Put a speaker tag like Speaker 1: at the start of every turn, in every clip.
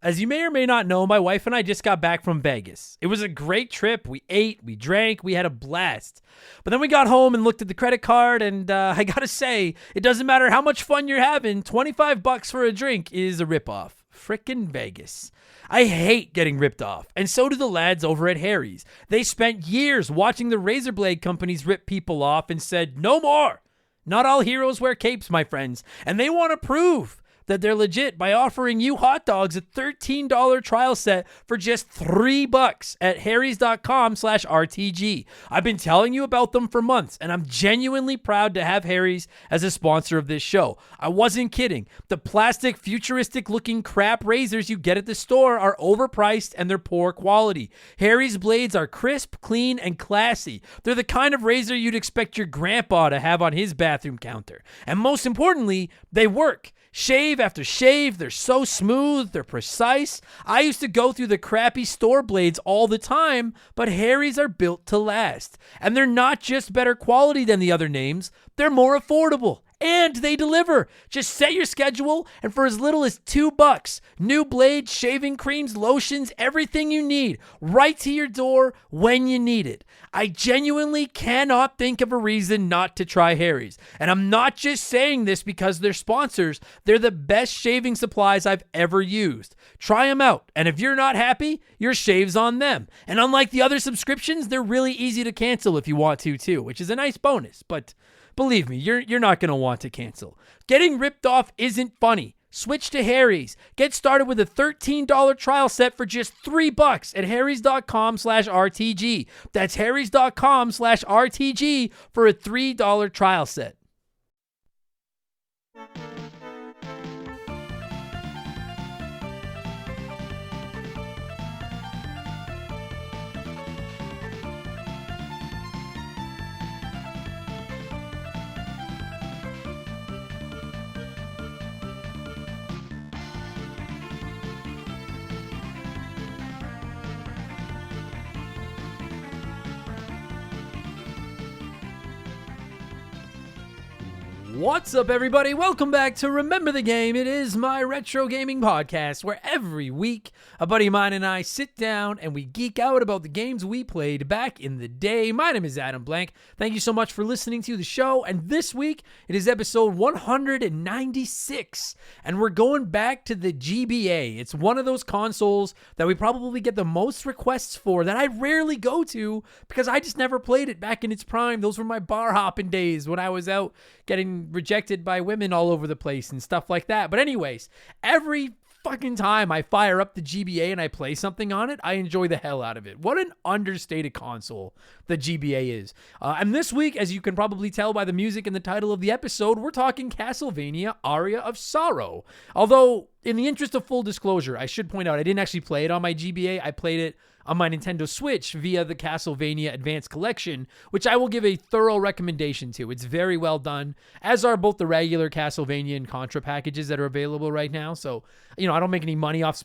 Speaker 1: As you may or may not know, my wife and I just got back from Vegas. It was a great trip. We ate, we drank, we had a blast. But then we got home and looked at the credit card, and I gotta say, it doesn't matter how much fun you're having, $25 for a drink is a ripoff. Frickin' Vegas. I hate getting ripped off, and so do the lads over at Harry's. They spent years watching the razor blade companies rip people off and said, no more. Not all heroes wear capes, my friends, and they want to prove that they're legit by offering you hot dogs a $13 trial set for just $3 at harrys.com/RTG. I've been telling you about them for months, and I'm genuinely proud to have Harry's as a sponsor of this show. I wasn't kidding. The plastic, futuristic-looking crap razors you get at the store are overpriced and they're poor quality. Harry's blades are crisp, clean, and classy. They're the kind of razor you'd expect your grandpa to have on his bathroom counter. And most importantly, they work. Shave after shave, they're so smooth, they're precise. I used to go through the crappy store blades all the time, but Harry's are built to last. And they're not just better quality than the other names, they're more affordable. And they deliver. Just set your schedule, and for as little as $2, new blades, shaving creams, lotions, everything you need, right to your door when you need it. I genuinely cannot think of a reason not to try Harry's. And I'm not just saying this because they're sponsors. They're the best shaving supplies I've ever used. Try them out, and if you're not happy, your shave's on them. And unlike the other subscriptions, they're really easy to cancel if you want to too, which is a nice bonus, but believe me, you're not going to want to cancel. Getting ripped off isn't funny. Switch to Harry's. Get started with a $13 trial set for just $3 at harrys.com/RTG. That's harrys.com/RTG for a $3 trial set. What's up, everybody? Welcome back to Remember the Game. It is my retro gaming podcast where every week a buddy of mine and I sit down and we geek out about the games we played back in the day. My name is Adam Blank. Thank you so much for listening to the show. And this week it is episode 196, and we're going back to the GBA. It's one of those consoles that we probably get the most requests for that I rarely go to because I just never played it back in its prime. Those were my bar hopping days when I was out getting rejected by women all over the place and stuff like that. But anyways, every fucking time I fire up the GBA and I play something on it, I enjoy the hell out of it. What an understated console the GBA is. And this week, as you can probably tell by the music and the title of the episode, we're talking Castlevania Aria of Sorrow. Although, in the interest of full disclosure, I should point out I didn't actually play it on my GBA. I played it on my Nintendo Switch via the Castlevania Advanced Collection, which I will give a thorough recommendation to. It's very well done, as are both the regular Castlevania and Contra packages that are available right now. So, I don't make any money off,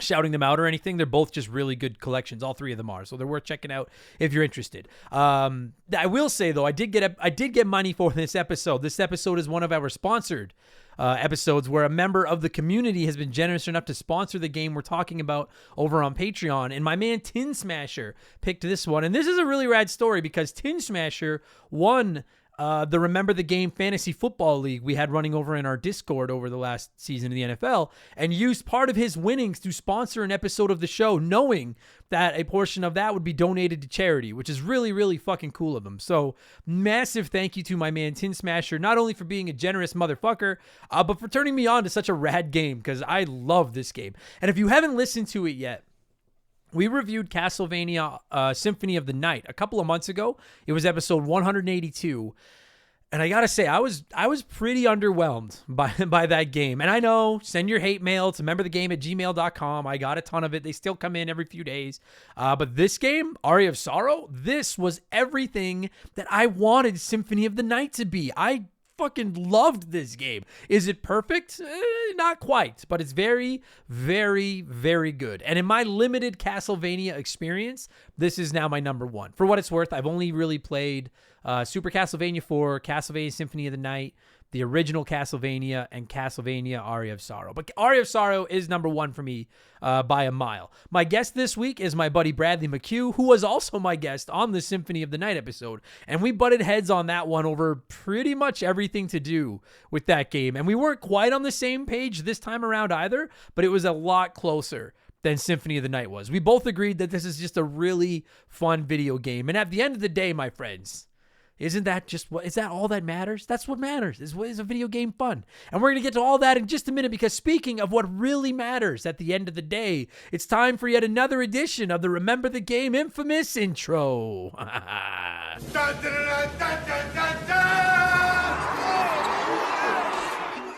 Speaker 1: shouting them out or anything. They're both just really good collections. All three of them are, so they're worth checking out if you're interested. I will say though, I did get money for this episode. This episode is one of our sponsored episodes where a member of the community has been generous enough to sponsor the game we're talking about over on Patreon. And my man Tin Smasher picked this one. And this is a really rad story because Tin Smasher won the Remember the Game Fantasy Football League we had running over in our Discord over the last season of the NFL, and used part of his winnings to sponsor an episode of the show, knowing that a portion of that would be donated to charity, which is really, really fucking cool of him. So massive thank you to my man Tin Smasher, not only for being a generous motherfucker, but for turning me on to such a rad game, because I love this game. And if you haven't listened to it yet, we reviewed Castlevania Symphony of the Night a couple of months ago. It was episode 182. And I gotta say, I was pretty underwhelmed by that game. And I know, send your hate mail to rememberthegame@gmail.com. I got a ton of it. They still come in every few days. But this game, Aria of Sorrow, this was everything that I wanted Symphony of the Night to be. I fucking loved this game. Is it perfect? Not quite, but it's very, very, very good. And in my limited Castlevania experience, this is now my number one. For what it's worth, I've only really played Super Castlevania 4, Castlevania Symphony of the Night, the original Castlevania, and Castlevania Aria of Sorrow. But Aria of Sorrow is number one for me by a mile. My guest this week is my buddy Bradley McHugh, who was also my guest on the Symphony of the Night episode. And we butted heads on that one over pretty much everything to do with that game. And we weren't quite on the same page this time around either, but it was a lot closer than Symphony of the Night was. We both agreed that this is just a really fun video game. And at the end of the day, my friends, is that all that matters? That's what matters. Is a video game fun? And we're going to get to all that in just a minute, because speaking of what really matters at the end of the day, it's time for yet another edition of the Remember the Game infamous intro. Dun, dun, dun, dun, dun, dun, dun.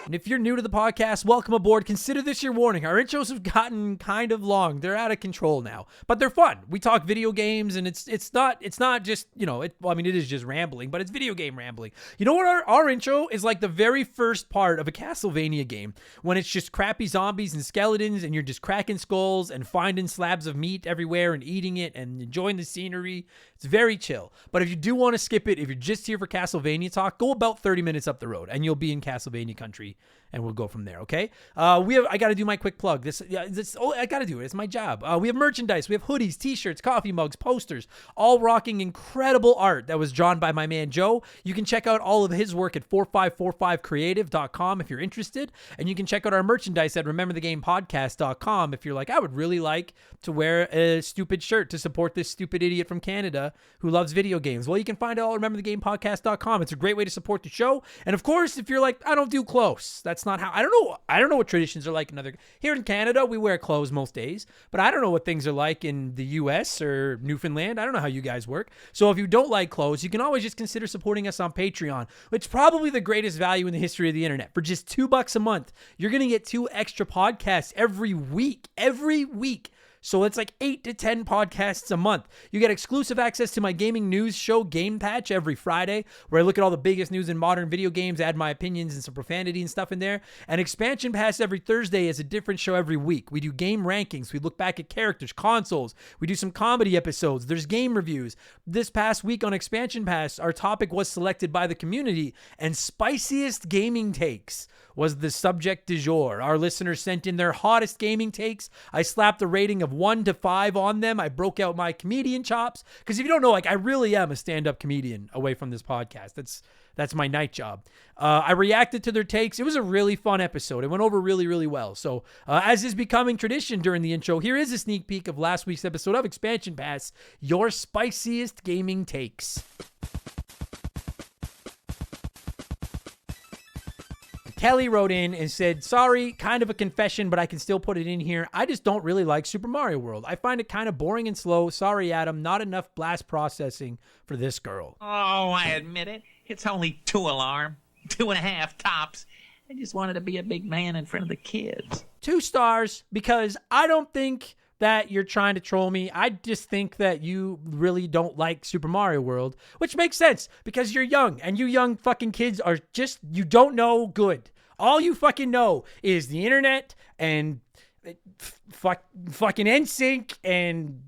Speaker 1: And if you're new to the podcast, welcome aboard. Consider this your warning. Our intros have gotten kind of long. They're out of control now, but they're fun. We talk video games, and it's not just, it is just rambling, but it's video game rambling. You know what? Our intro is like the very first part of a Castlevania game, when it's just crappy zombies and skeletons, and you're just cracking skulls and finding slabs of meat everywhere and eating it and enjoying the scenery. It's very chill. But if you do want to skip it, if you're just here for Castlevania talk, go about 30 minutes up the road and you'll be in Castlevania country, and we'll go from there, okay? I got to do my quick plug. I got to do it. It's my job. We have merchandise. We have hoodies, t-shirts, coffee mugs, posters, all rocking incredible art that was drawn by my man Joe. You can check out all of his work at 4545creative.com if you're interested, and you can check out our merchandise at rememberthegamepodcast.com if you're like, I would really like to wear a stupid shirt to support this stupid idiot from Canada who loves video games. Well, you can find it all at rememberthegamepodcast.com. It's a great way to support the show. And of course, if you're like, I don't do clothes, that's not how, I don't know what traditions are like here in Canada. We wear clothes most days, but I don't know what things are like in the US or Newfoundland. I don't know how you guys work. So if you don't like clothes, you can always just consider supporting us on Patreon, which is probably the greatest value in the history of the internet. For just $2 a month, you're going to get 2 extra podcasts every week. So it's like 8 to 10 podcasts a month. You get exclusive access to my gaming news show, Game Patch, every Friday, where I look at all the biggest news in modern video games, add my opinions and some profanity and stuff in there. And Expansion Pass every Thursday is a different show every week. We do game rankings. We look back at characters, consoles. We do some comedy episodes. There's game reviews. This past week on Expansion Pass, our topic was selected by the community, and spiciest gaming takes was the subject du jour. Our listeners sent in their hottest gaming takes. I slapped a rating of 1 to 5 on them. I broke out my comedian chops, because if you don't know, I really am a stand-up comedian away from this podcast. That's my night job. I reacted to their takes. It was a really fun episode. It went over really, really well. So as is becoming tradition during the intro, here is a sneak peek of last week's episode of Expansion Pass, your spiciest gaming takes. Kelly wrote in and said, sorry, kind of a confession, but I can still put it in here. I just don't really like Super Mario World. I find it kind of boring and slow. Sorry, Adam, not enough blast processing for this girl.
Speaker 2: Oh, I admit it. It's only 2 alarm, 2.5 tops. I just wanted to be a big man in front of the kids.
Speaker 1: 2 stars, because I don't think that you're trying to troll me. I just think that you really don't like Super Mario World, which makes sense because you're young, and you young fucking kids are just, you don't know good. All you fucking know is the internet and fucking NSYNC and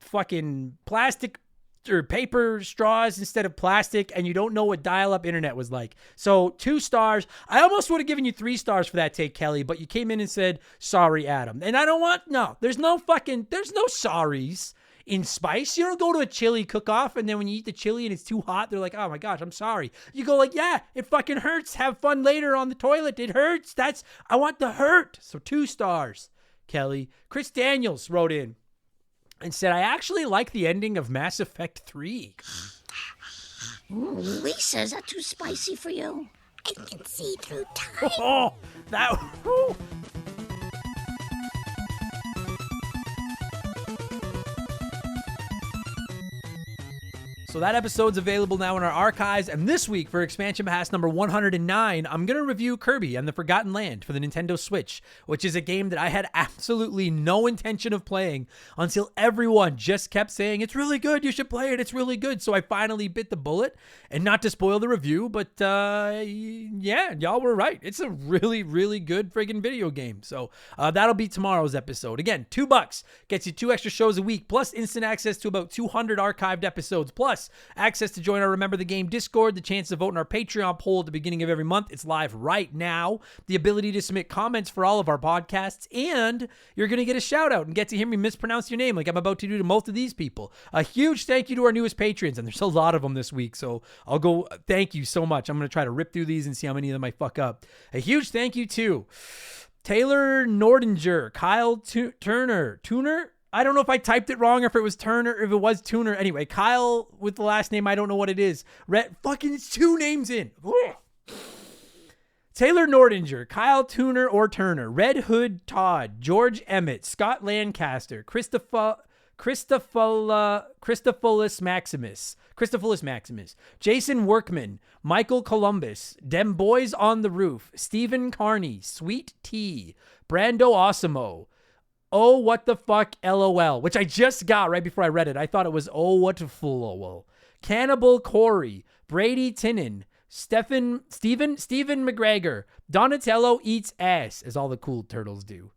Speaker 1: fucking plastic or paper straws instead of plastic, and you don't know what dial-up internet was like. So 2 stars. I almost would have given you 3 stars for that take, Kelly, but you came in and said, sorry, Adam. And I don't want, there's no sorries in Spice. You don't go to a chili cook-off, and then when you eat the chili and it's too hot, they're like, oh my gosh, I'm sorry. You go like, yeah, it fucking hurts. Have fun later on the toilet. It hurts. I want the hurt. So 2 stars, Kelly. Chris Daniels wrote in and said, I actually like the ending of Mass Effect 3.
Speaker 3: Ooh, Lisa, is that too spicy for you? I can see through time.
Speaker 1: Oh, that... Ooh. So that episode's available now in our archives, and this week for Expansion Pass number 109, I'm going to review Kirby and the Forgotten Land for the Nintendo Switch, which is a game that I had absolutely no intention of playing until everyone just kept saying, it's really good, you should play it, it's really good. So I finally bit the bullet, and not to spoil the review, but yeah, y'all were right. It's a really, really good friggin' video game. So that'll be tomorrow's episode. Again, $2 gets you 2 extra shows a week, plus instant access to about 200 archived episodes, plus Plus, access to join our Remember the Game Discord, the chance to vote in our Patreon poll at the beginning of every month. It's live right now. The ability to submit comments for all of our podcasts, and you're going to get a shout out and get to hear me mispronounce your name like I'm about to do to most of these people. A huge thank you to our newest patrons, and there's a lot of them this week, so I'll go thank you so much. I'm going to try to rip through these and see how many of them I fuck up. A huge thank you to Taylor Nordinger, Kyle Tuner. I don't know if I typed it wrong or if it was Turner, if it was Tuner. Anyway, Kyle with the last name, I don't know what it is. Fucking, it's 2 names in. Taylor Nordinger, Kyle Tuner or Turner, Red Hood Todd, George Emmett, Scott Lancaster, Christophilus Maximus, Jason Workman, Michael Columbus, Dem Boys on the Roof, Stephen Carney, Sweet Tea, Brando Osimo, Oh What the Fuck LOL, which I just got right before I read it. I thought it was Oh What the Full. Cannibal Corey, Brady Tinnen, Steven McGregor, Donatello Eats Ass, as all the cool turtles do.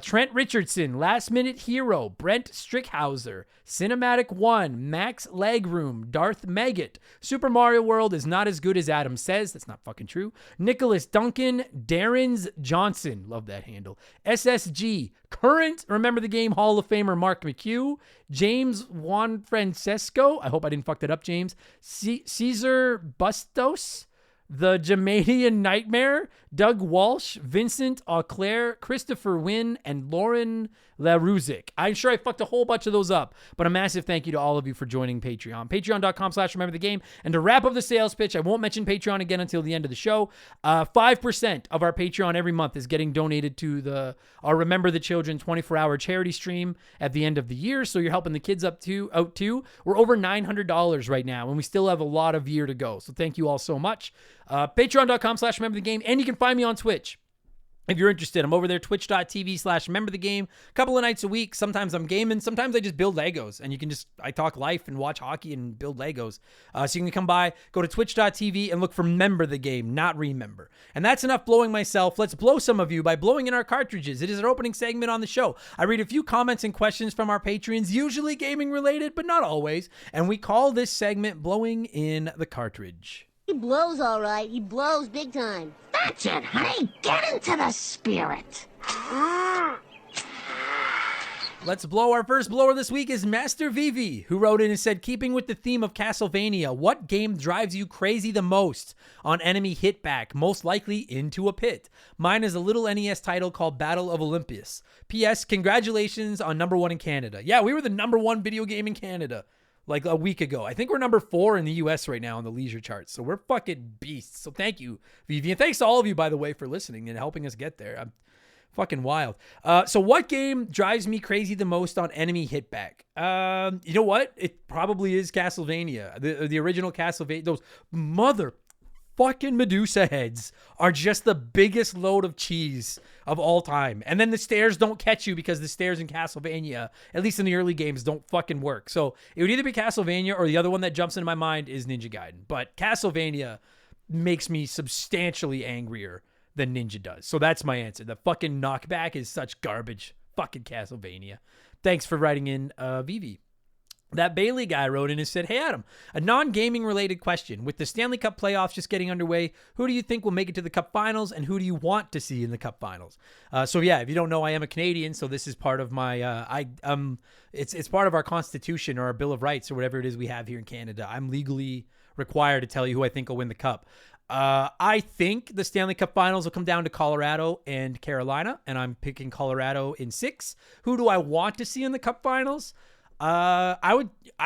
Speaker 1: Trent Richardson, Last Minute Hero, Brent Strickhauser, Cinematic One, Max Legroom, Darth Maggot, Super Mario World is not as good as Adam says. That's not fucking true. Nicholas Duncan, Darren's Johnson, love that handle. SSG, current Remember the Game Hall of Famer Mark McHugh, James Juan Francesco, I hope I didn't fuck that up, James, Caesar Bustos, The Jamaican Nightmare, Doug Walsh, Vincent Auclair, Christopher Wynn, and Lauren LaRuzic. I'm sure I fucked a whole bunch of those up, but a massive thank you to all of you for joining Patreon. Patreon.com/Remember the Game. And to wrap up the sales pitch, I won't mention Patreon again until the end of the show. 5% of our Patreon every month is getting donated to our Remember the Children 24-hour charity stream at the end of the year. So you're helping the kids out too. We're over $900 right now, and we still have a lot of year to go. So thank you all so much. Patreon.com/Remember the Game. And you can find me on Twitch. If you're interested, I'm over there, twitch.tv/Remember the Game. A couple of nights a week. Sometimes I'm gaming. Sometimes I just build Legos. And I talk life and watch hockey and build Legos. So you can come by, go to twitch.tv and look for Remember the Game, not Remember. And that's enough blowing myself. Let's blow some of you by blowing in our cartridges. It is our opening segment on the show. I read a few comments and questions from our patrons, usually gaming related, but not always. And we call this segment Blowing in the Cartridge.
Speaker 3: He blows all right. He blows big time. That's it, honey. Get into the spirit.
Speaker 1: Let's blow. Our first blower this week is Master Vivi, who wrote in and said, keeping with the theme of Castlevania, what game drives you crazy the most on enemy hitback, most likely into a pit? Mine is a little NES title called Battle of Olympus. P.S. Congratulations on #1 in Canada. Yeah, we were the #1 video game in Canada like a week ago. I think we're #4 in the US right now on the leisure charts. So we're fucking beasts. So thank you, Vivi. And thanks to all of you, by the way, for listening and helping us get there. I'm fucking wild. So what game drives me crazy the most on enemy hitback? You know what? It probably is Castlevania. The original Castlevania. Those motherfucking Medusa heads are just the biggest load of cheese of all time. And then the stairs don't catch you because the stairs in Castlevania, at least in the early games, don't fucking work. So it would either be Castlevania or the other one that jumps into my mind is Ninja Gaiden. But Castlevania makes me substantially angrier than Ninja does. So that's my answer. The fucking knockback is such garbage. Fucking Castlevania. Thanks for writing in, Vivi. That Bailey guy wrote in and said, hey, Adam, a non-gaming related question. With the Stanley Cup playoffs just getting underway, who do you think will make it to the Cup finals and who do you want to see in the Cup finals? So yeah, if you don't know, I am a Canadian, so this is part of my, it's part of our Constitution or our Bill of Rights or whatever it is we have here in Canada. I'm legally required to tell you who I think will win the Cup. I think the Stanley Cup finals will come down to Colorado and Carolina, and I'm picking Colorado in 6. Who do I want to see in the Cup finals? I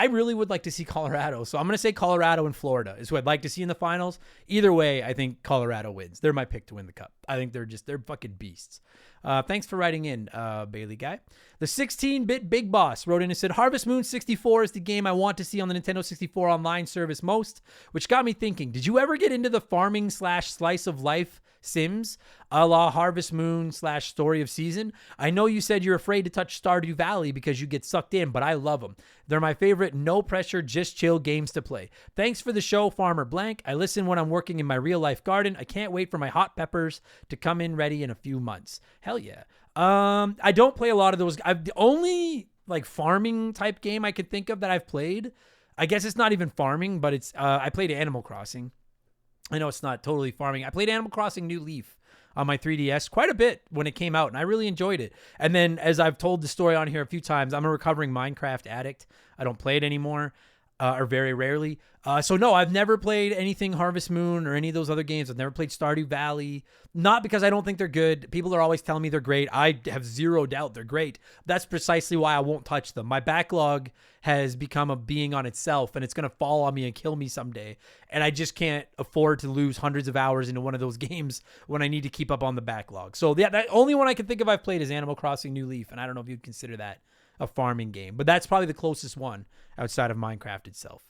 Speaker 1: really would like to see Colorado. So I'm going to say Colorado and Florida is who I'd like to see in the finals. Either way, I think Colorado wins. They're my pick to win the Cup. I think they're fucking beasts. Thanks for writing in, Bailey guy. The 16-bit Big Boss wrote in and said, Harvest Moon 64 is the game I want to see on the Nintendo 64 online service most, which got me thinking, did you ever get into the farming / slice of life Sims a la Harvest Moon / Story of Season? I know you said you're afraid to touch Stardew Valley because you get sucked in, but I love them. They're my favorite no pressure, just chill games to play. Thanks for the show, Farmer Blank. I listen when I'm working in my real life garden. I can't wait for my hot peppers to come in ready in a few months. Hell yeah. I don't play a lot of those. The only like farming type game I could think of that I've played I guess it's not even farming, but it's I played Animal Crossing. I know it's not totally farming. I played Animal Crossing New Leaf on my 3DS quite a bit when it came out, and I really enjoyed it. And then, as I've told the story on here a few times, I'm a recovering Minecraft addict. I don't play it anymore, or very rarely. So no, I've never played anything Harvest Moon or any of those other games. I've never played Stardew Valley. Not because I don't think they're good. People are always telling me they're great. I have zero doubt they're great. That's precisely why I won't touch them. My backlog has become a being on itself, and it's going to fall on me and kill me someday. And I just can't afford to lose hundreds of hours into one of those games when I need to keep up on the backlog. So yeah, the only one I can think of I've played is Animal Crossing New Leaf, and I don't know if you'd consider that a farming game, but that's probably the closest one outside of Minecraft itself.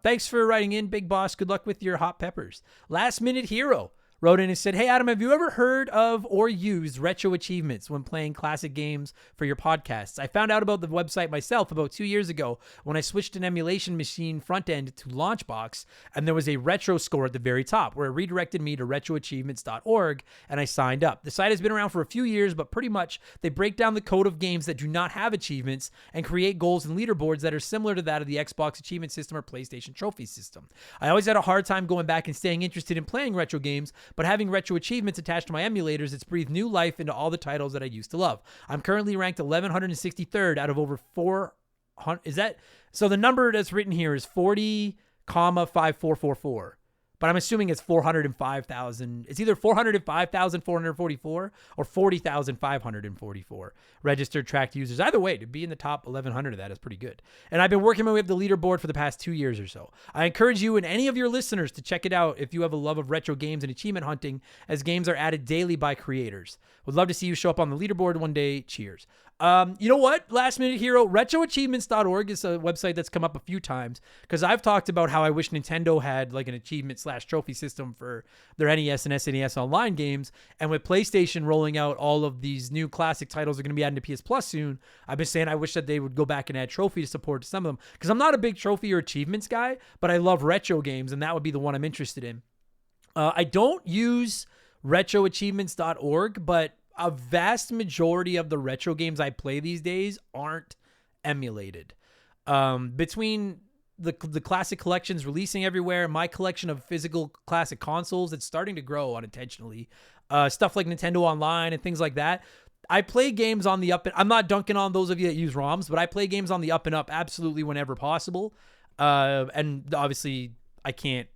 Speaker 1: Thanks for writing in, Big Boss. Good luck with your hot peppers. Last Minute Hero wrote in and said, hey, Adam, have you ever heard of or used retro achievements when playing classic games for your podcasts? I found out about the website myself about 2 years ago when I switched an emulation machine front end to Launchbox, and there was a retro score at the very top where it redirected me to retroachievements.org, and I signed up. The site has been around for a few years, but pretty much they break down the code of games that do not have achievements and create goals and leaderboards that are similar to that of the Xbox achievement system or PlayStation trophy system. I always had a hard time going back and staying interested in playing retro games, but having retro achievements attached to my emulators, it's breathed new life into all the titles that I used to love. I'm currently ranked 1163rd out of over 400. Is that so? The number that's written here is 40,5444. But I'm assuming it's 405,000. It's either 405,444 or 40,544 registered tracked users. Either way, to be in the top 1,100 of that is pretty good. And I've been working my way up the leaderboard for the past 2 years or so. I encourage you and any of your listeners to check it out if you have a love of retro games and achievement hunting, as games are added daily by creators. Would love to see you show up on the leaderboard one day. Cheers. You know what? Last Minute Hero, retroachievements.org is a website that's come up a few times because I've talked about how I wish Nintendo had like an achievement/trophy system for their NES and SNES online games. And with PlayStation rolling out all of these new classic titles that are going to be added to PS Plus soon, I've been saying I wish that they would go back and add trophy support to some of them because I'm not a big trophy or achievements guy, but I love retro games, and that would be the one I'm interested in. I don't use retroachievements.org, but a vast majority of the retro games I play these days aren't emulated. Between the classic collections releasing everywhere, my collection of physical classic consoles, it's starting to grow unintentionally. Stuff like Nintendo Online and things like that. I play games on the up and I'm not dunking on those of you that use ROMs, but I play games on the up and up absolutely whenever possible. And obviously I can't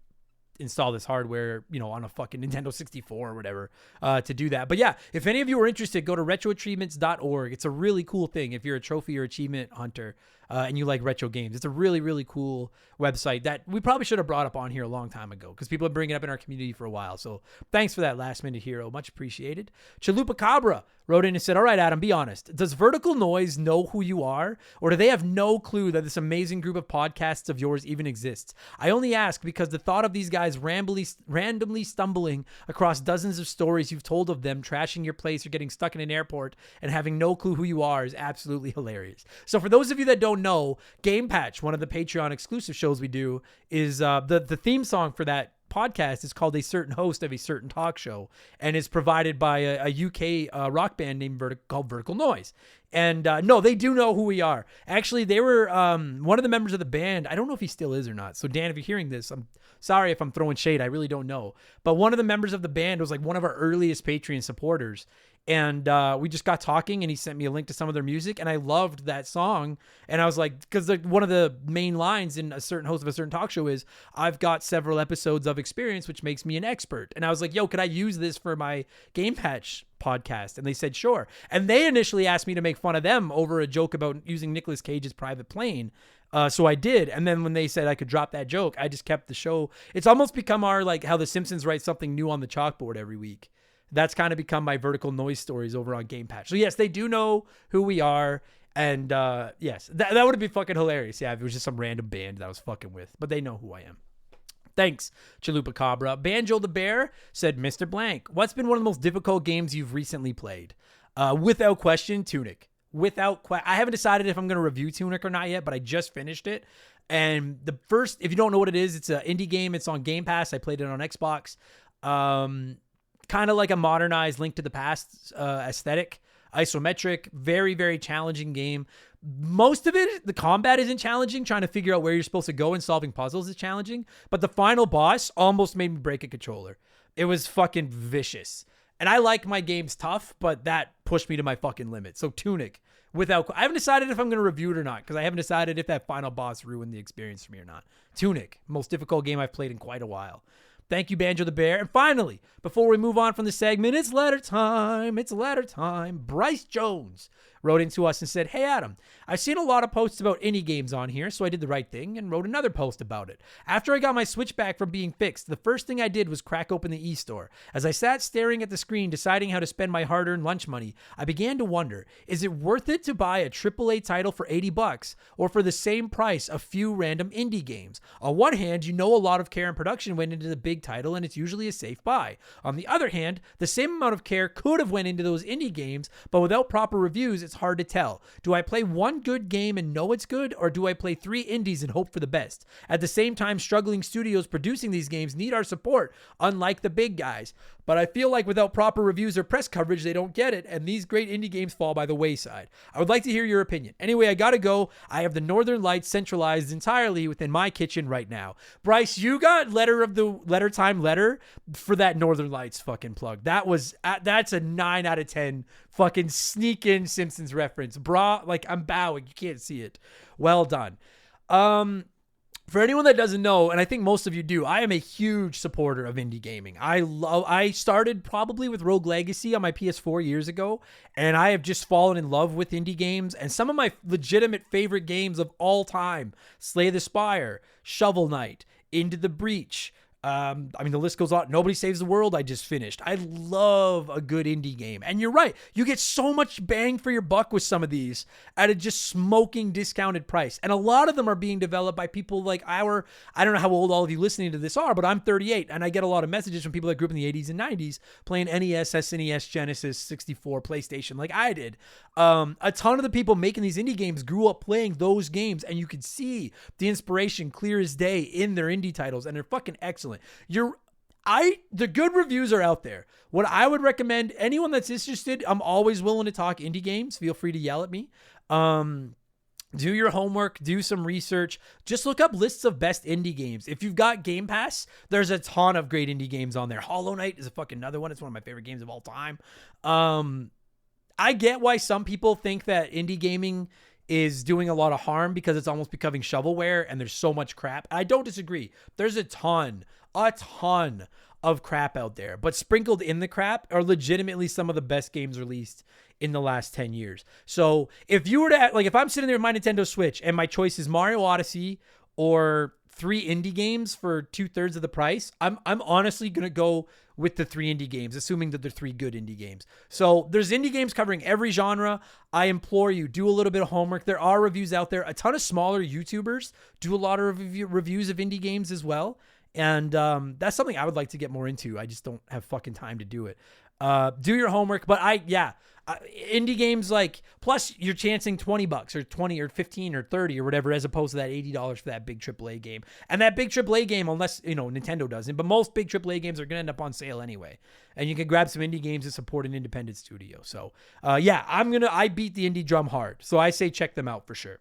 Speaker 1: install this hardware, on a fucking Nintendo 64 or whatever, to do that. But yeah, if any of you are interested, go to retroachievements.org. It's a really cool thing if you're a trophy or achievement hunter and you like retro games. It's a really, really cool website that we probably should have brought up on here a long time ago because people have been bringing it up in our community for a while. So thanks for that, Last Minute Hero. Much appreciated. Chalupa Cabra wrote in and said, all right, Adam, be honest. Does Vertical Noise know who you are, or do they have no clue that this amazing group of podcasts of yours even exists? I only ask because the thought of these guys randomly stumbling across dozens of stories you've told of them trashing your place or getting stuck in an airport and having no clue who you are is absolutely hilarious. So for those of you that don't know, Game Patch, one of the Patreon exclusive shows we do, is the theme song for that podcast is called A Certain Host of a Certain Talk Show and is provided by a UK rock band named called Vertical Noise. And no, they do know who we are. Actually, they were one of the members of the band. I don't know if he still is or not. So Dan, if you're hearing this, I'm sorry if I'm throwing shade. I really don't know. But one of the members of the band was like one of our earliest Patreon supporters. And we just got talking and he sent me a link to some of their music and I loved that song. And I was like, because one of the main lines in A Certain Host of a Certain Talk Show is, I've got several episodes of experience, which makes me an expert. And I was like, yo, could I use this for my Game Patch podcast? And they said, sure. And they initially asked me to make fun of them over a joke about using Nicolas Cage's private plane. So I did. And then when they said I could drop that joke, I just kept the show. It's almost become our, like how the Simpsons write something new on the chalkboard every week. That's kind of become my Vertical Noise stories over on Game Patch. So yes, they do know who we are. And yes, that would be fucking hilarious. Yeah, if it was just some random band that I was fucking with. But they know who I am. Thanks, Chalupa Cabra. Banjo the Bear said, Mr. Blank, what's been one of the most difficult games you've recently played? Without question, Tunic. I haven't decided if I'm going to review Tunic or not yet, but I just finished it. And the first, if you don't know what it is, it's an indie game. It's on Game Pass. I played it on Xbox. Kind of like a modernized Link to the Past aesthetic. isometric, very, very challenging game. Most of it, the combat isn't challenging. Trying to figure out where you're supposed to go and solving puzzles is challenging. But the final boss almost made me break a controller. It was fucking vicious. And I like my games tough, but that pushed me to my fucking limit. So Tunic, I haven't decided if I'm going to review it or not, because I haven't decided if that final boss ruined the experience for me or not. Tunic, most difficult game I've played in quite a while. Thank you, Banjo the Bear. And finally, before we move on from the segment, it's letter time. It's letter time. Bryce Jones wrote into us and said, "Hey, Adam, I've seen a lot of posts about indie games on here, so I did the right thing and wrote another post about it. After I got my Switch back from being fixed, the first thing I did was crack open the e-store. As I sat staring at the screen, deciding how to spend my hard-earned lunch money, I began to wonder, is it worth it to buy a AAA title for $80 or for the same price a few random indie games? On one hand, you know a lot of care and production went into the big title, and it's usually a safe buy. On the other hand, the same amount of care could have went into those indie games, but without proper reviews, it's hard to tell. Do I play one good game and know it's good, or do I play 3 indies and hope for the best? At the same time, struggling studios producing these games need our support, unlike the big guys. But I feel like without proper reviews or press coverage, they don't get it, and these great indie games fall by the wayside. I would like to hear your opinion. Anyway, I gotta go. I have the Northern Lights centralized entirely within my kitchen right now." Bryce, you got letter time for that Northern Lights fucking plug. That's a 9 out of 10 fucking sneak in Simpsons reference. Brah, like, I'm bowing. You can't see it. Well done. For anyone that doesn't know, and I think most of you do, I am a huge supporter of indie gaming. I started probably with Rogue Legacy on my PS4 years ago, and I have just fallen in love with indie games. And some of my legitimate favorite games of all time: Slay the Spire, Shovel Knight, Into the Breach. The list goes on. Nobody Saves the World, I just finished. I love a good indie game. And you're right. You get so much bang for your buck with some of these at a just smoking discounted price. And a lot of them are being developed by people like I don't know how old all of you listening to this are, but I'm 38. And I get a lot of messages from people that grew up in the 80s and 90s playing NES, SNES, Genesis, 64, PlayStation like I did. A ton of the people making these indie games grew up playing those games, and you could see the inspiration clear as day in their indie titles, and they're fucking excellent. The good reviews are out there. What I would recommend, anyone that's interested, I'm always willing to talk indie games. Feel free to yell at me. Do your homework, do some research. Just look up lists of best indie games. If you've got Game Pass, there's a ton of great indie games on there. Hollow Knight is a fucking another one. It's one of my favorite games of all time. I get why some people think that indie gaming is doing a lot of harm because it's almost becoming shovelware and there's so much crap. I don't disagree. There's a ton of crap out there, but sprinkled in the crap are legitimately some of the best games released in the last 10 years. So if you were to, if I'm sitting there with my Nintendo Switch and my choice is Mario Odyssey or 3 indie games for 2/3 of the price, I'm honestly going to go with the 3 indie games, assuming that they're 3 good indie games. So there's indie games covering every genre. I implore you, do a little bit of homework. There are reviews out there. A ton of smaller YouTubers do a lot of reviews of indie games as well. And that's something I would like to get more into. I just don't have fucking time to do it. Do your homework. But indie games, plus you're chancing $20 or 20 or 15 or 30 or whatever, as opposed to that $80 for that big AAA game. And that big AAA game, unless, Nintendo doesn't, but most big AAA games are going to end up on sale anyway. And you can grab some indie games to support an independent studio. So, I beat the indie drum hard. So I say check them out for sure.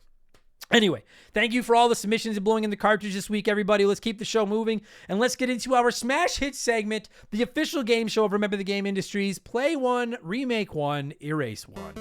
Speaker 1: Anyway, thank you for all the submissions and blowing in the cartridge this week, everybody. Let's keep the show moving, and let's get into our Smash Hit segment, the official game show of Remember the Game Industries. Play one, remake one, erase one.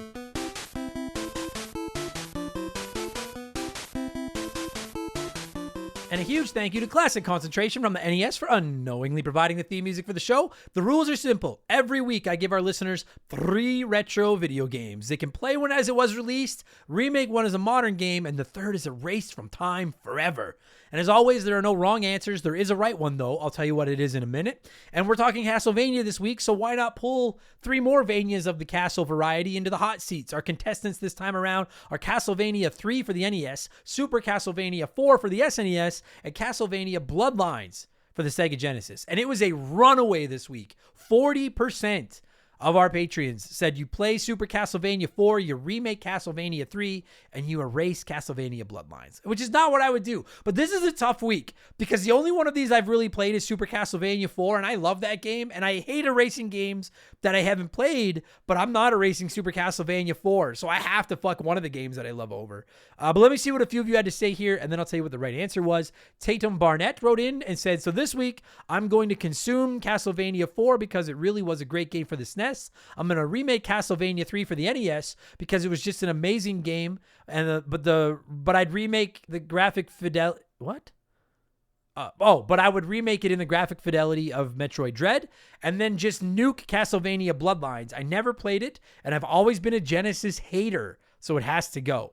Speaker 1: And a huge thank you to Classic Concentration from the NES for unknowingly providing the theme music for the show. The rules are simple. Every week, I give our listeners 3 retro video games. They can play one as it was released, remake one as a modern game, and the third is erased from time forever. And as always, there are no wrong answers. There is a right one, though. I'll tell you what it is in a minute. And we're talking Castlevania this week, so why not pull 3 more Vanias of the Castle variety into the hot seats? Our contestants this time around are Castlevania 3 for the NES, Super Castlevania 4 for the SNES, and Castlevania Bloodlines for the Sega Genesis. And it was a runaway this week. 40% of our Patreons said you play Super Castlevania 4, you remake Castlevania 3, and you erase Castlevania Bloodlines, which is not what I would do. But this is a tough week because the only one of these I've really played is Super Castlevania 4, and I love that game, and I hate erasing games that I haven't played, but I'm not erasing Super Castlevania 4, so I have to fuck one of the games that I love over. But let me see what a few of you had to say here, and then I'll tell you what the right answer was. Tatum Barnett wrote in and said, so this week, I'm going to consume Castlevania 4 because it really was a great game for the SNES. I'm going to remake Castlevania 3 for the NES because it was just an amazing game. But I'd remake the graphic fidelity. What? But I would remake it in the graphic fidelity of Metroid Dread and then just nuke Castlevania Bloodlines. I never played it, and I've always been a Genesis hater, so it has to go.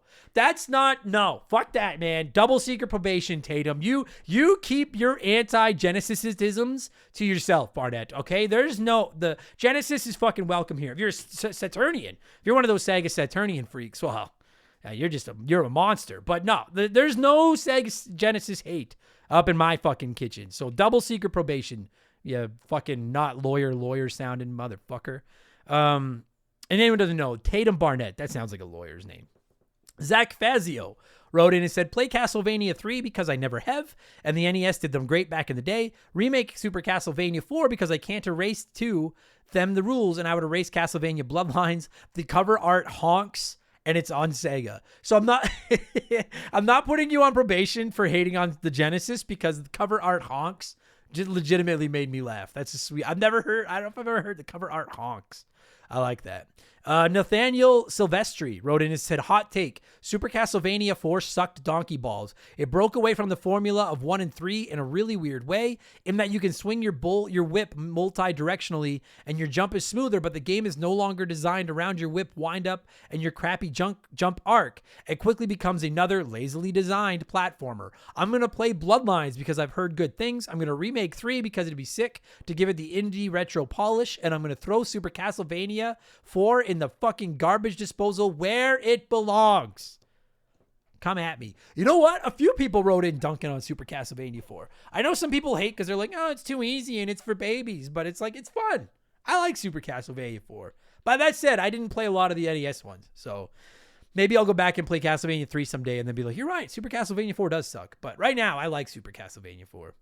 Speaker 1: No, fuck that, man. Double secret probation, Tatum. You keep your anti-Genesisisms to yourself, Barnett, okay? The Genesis is fucking welcome here. If you're a Saturnian, if you're one of those Sega Saturnian freaks, well, you're a monster. But no, there's no Sega Genesis hate up in my fucking kitchen. So double secret probation, you fucking not lawyer sounding motherfucker. And anyone doesn't know, Tatum Barnett, that sounds like a lawyer's name. Zach Fazio wrote in and said, play Castlevania 3 because I never have, and the NES did them great back in the day. Remake Super Castlevania 4 because I can't erase to them the rules, and I would erase Castlevania Bloodlines. The cover art honks, and it's on Sega. So I'm not I'm not putting you on probation for hating on the Genesis because the cover art honks just legitimately made me laugh. That's a sweet. I don't know if I've ever heard the cover art honks. I like that. Nathaniel Silvestri wrote in and said, hot take, Super Castlevania 4 sucked donkey balls. It broke away from the formula of 1 and 3 in a really weird way, in that you can swing your whip multi-directionally and your jump is smoother, but the game is no longer designed around your whip wind up and your crappy jump arc. It quickly becomes another lazily designed platformer. I'm going to play Bloodlines because I've heard good things. I'm going to remake 3 because it'd be sick to give it the indie retro polish, and I'm going to throw Super Castlevania 4 in the fucking garbage disposal where it belongs. Come at me. You know what? A few people wrote in dunking on Super Castlevania 4. I know some people hate because they're like, oh, it's too easy and it's for babies, but it's like, it's fun. I like Super Castlevania 4. By that said, I didn't play a lot of the NES ones, so maybe I'll go back and play Castlevania 3 someday and then be like, you're right, Super Castlevania 4 does suck. But right now, I like Super Castlevania 4.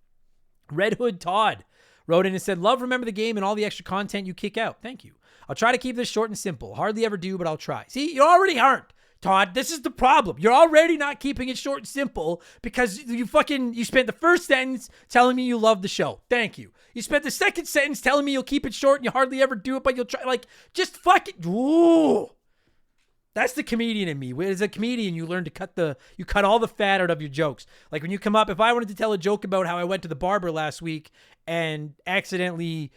Speaker 1: Red Hood Todd wrote in and said, love Remember the Game and all the extra content you kick out. Thank you. I'll try to keep this short and simple. Hardly ever do, but I'll try. See, you already aren't, Todd. This is the problem. You're already not keeping it short and simple because you spent the first sentence telling me you love the show. Thank you. You spent the second sentence telling me you'll keep it short and you hardly ever do it, but you'll try. Like, just fuck it. Ooh. That's the comedian in me. As a comedian, you learn to cut all the fat out of your jokes. Like when you come up, if I wanted to tell a joke about how I went to the barber last week and accidentally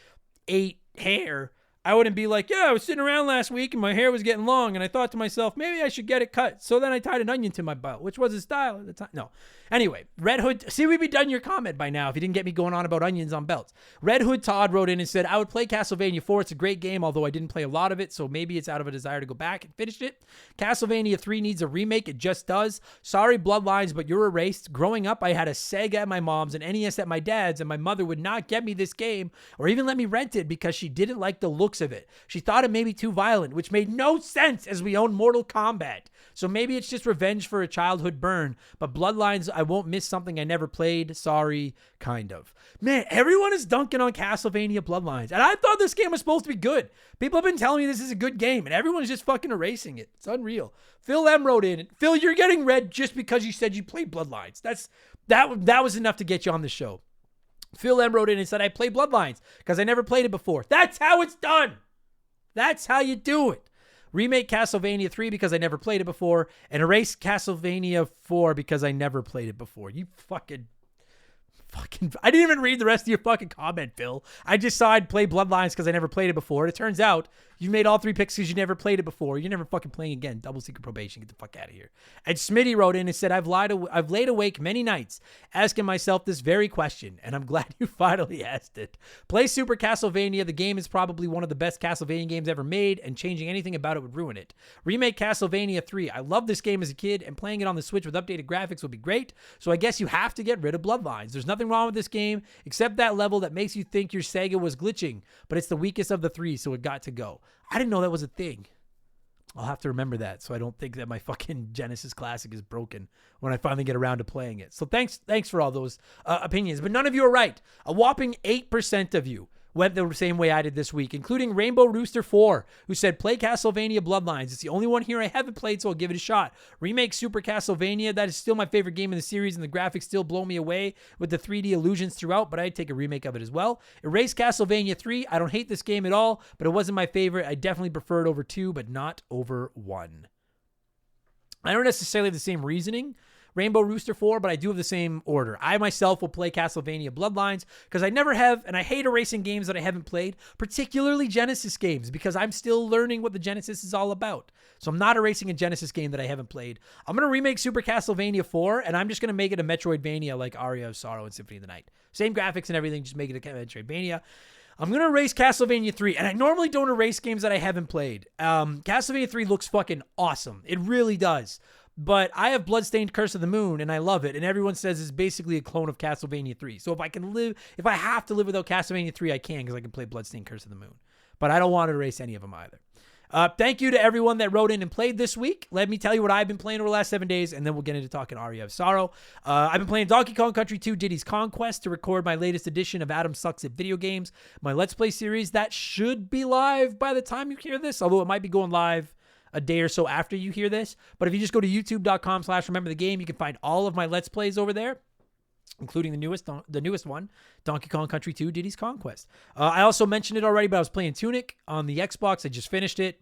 Speaker 1: ate hair, I wouldn't be like, yeah, I was sitting around last week and my hair was getting long and I thought to myself, maybe I should get it cut. So then I tied an onion to my belt, which was a style at the time. No. Anyway, Red Hood, see, we'd be done your comment by now if you didn't get me going on about onions on belts. Red Hood Todd wrote in and said, I would play Castlevania 4. It's a great game, although I didn't play a lot of it, so maybe it's out of a desire to go back and finish it. Castlevania 3 needs a remake. It just does. Sorry, Bloodlines, but you're erased. Growing up, I had a Sega at my mom's and NES at my dad's, and my mother would not get me this game or even let me rent it because she didn't like the looks of it. She thought it may be too violent, which made no sense as we own Mortal Kombat. So maybe it's just revenge for a childhood burn, but Bloodlines, I won't miss something I never played. Sorry, kind of. Man, everyone is dunking on Castlevania Bloodlines, and I thought this game was supposed to be good. People have been telling me this is a good game, and everyone's just fucking erasing it. It's unreal. Phil M wrote in, Phil, you're getting red just because you said you played Bloodlines. That was enough to get you on the show. Phil M wrote in and said, I play Bloodlines because I never played it before. That's how it's done. That's how you do it. Remake Castlevania 3 because I never played it before, and erase Castlevania 4 because I never played it before. You fucking, I didn't even read the rest of your fucking comment, Phil. I just saw I'd play Bloodlines because I never played it before. And it turns out You made all 3 picks because you never played it before. You're never fucking playing again. Double secret probation. Get the fuck out of here. And Smitty wrote in and said, I've laid awake many nights asking myself this very question, and I'm glad you finally asked it. Play Super Castlevania. The game is probably one of the best Castlevania games ever made, and changing anything about it would ruin it. Remake Castlevania 3. I loved this game as a kid, and playing it on the Switch with updated graphics would be great, so I guess you have to get rid of Bloodlines. There's nothing wrong with this game, except that level that makes you think your Sega was glitching, but it's the weakest of the 3, so it got to go. I didn't know that was a thing. I'll have to remember that so I don't think that my fucking Genesis Classic is broken when I finally get around to playing it. So thanks for all those opinions. But none of you are right. A whopping 8% of you went the same way I did this week, including Rainbow Rooster 4, who said, play Castlevania Bloodlines. It's the only one here I haven't played, so I'll give it a shot. Remake Super Castlevania. That is still my favorite game in the series, and the graphics still blow me away with the 3D illusions throughout, but I'd take a remake of it as well. Erase Castlevania 3. I don't hate this game at all, but it wasn't my favorite. I definitely prefer it over 2, but not over 1. I don't necessarily have the same reasoning, Rainbow Rooster 4, but I do have the same order. I myself will play Castlevania Bloodlines because I never have, and I hate erasing games that I haven't played, particularly Genesis games, because I'm still learning what the Genesis is all about. So I'm not erasing a Genesis game that I haven't played. I'm going to remake Super Castlevania 4, and I'm just going to make it a Metroidvania like Aria of Sorrow and Symphony of the Night. Same graphics and everything, just make it a Metroidvania. I'm going to erase Castlevania 3, and I normally don't erase games that I haven't played. Castlevania 3 looks fucking awesome. It really does. But I have Bloodstained Curse of the Moon, and I love it, and everyone says it's basically a clone of Castlevania 3. So if I have to live without Castlevania 3, I can, because I can play Bloodstained Curse of the Moon. But I don't want to erase any of them either. Thank you to everyone that wrote in and played this week. Let me tell you what I've been playing over the last 7 days, and then we'll get into talking Aria of Sorrow. I've been playing Donkey Kong Country 2 Diddy's Conquest to record my latest edition of Adam Sucks at Video Games, my Let's Play series. That should be live by the time you hear this, although it might be going live a day or so after you hear this. But if you just go to youtube.com/rememberthegame, you can find all of my Let's Plays over there, including the newest one, Donkey Kong Country 2 Diddy's Conquest. I also mentioned it already, but I was playing Tunic on the Xbox. I just finished it.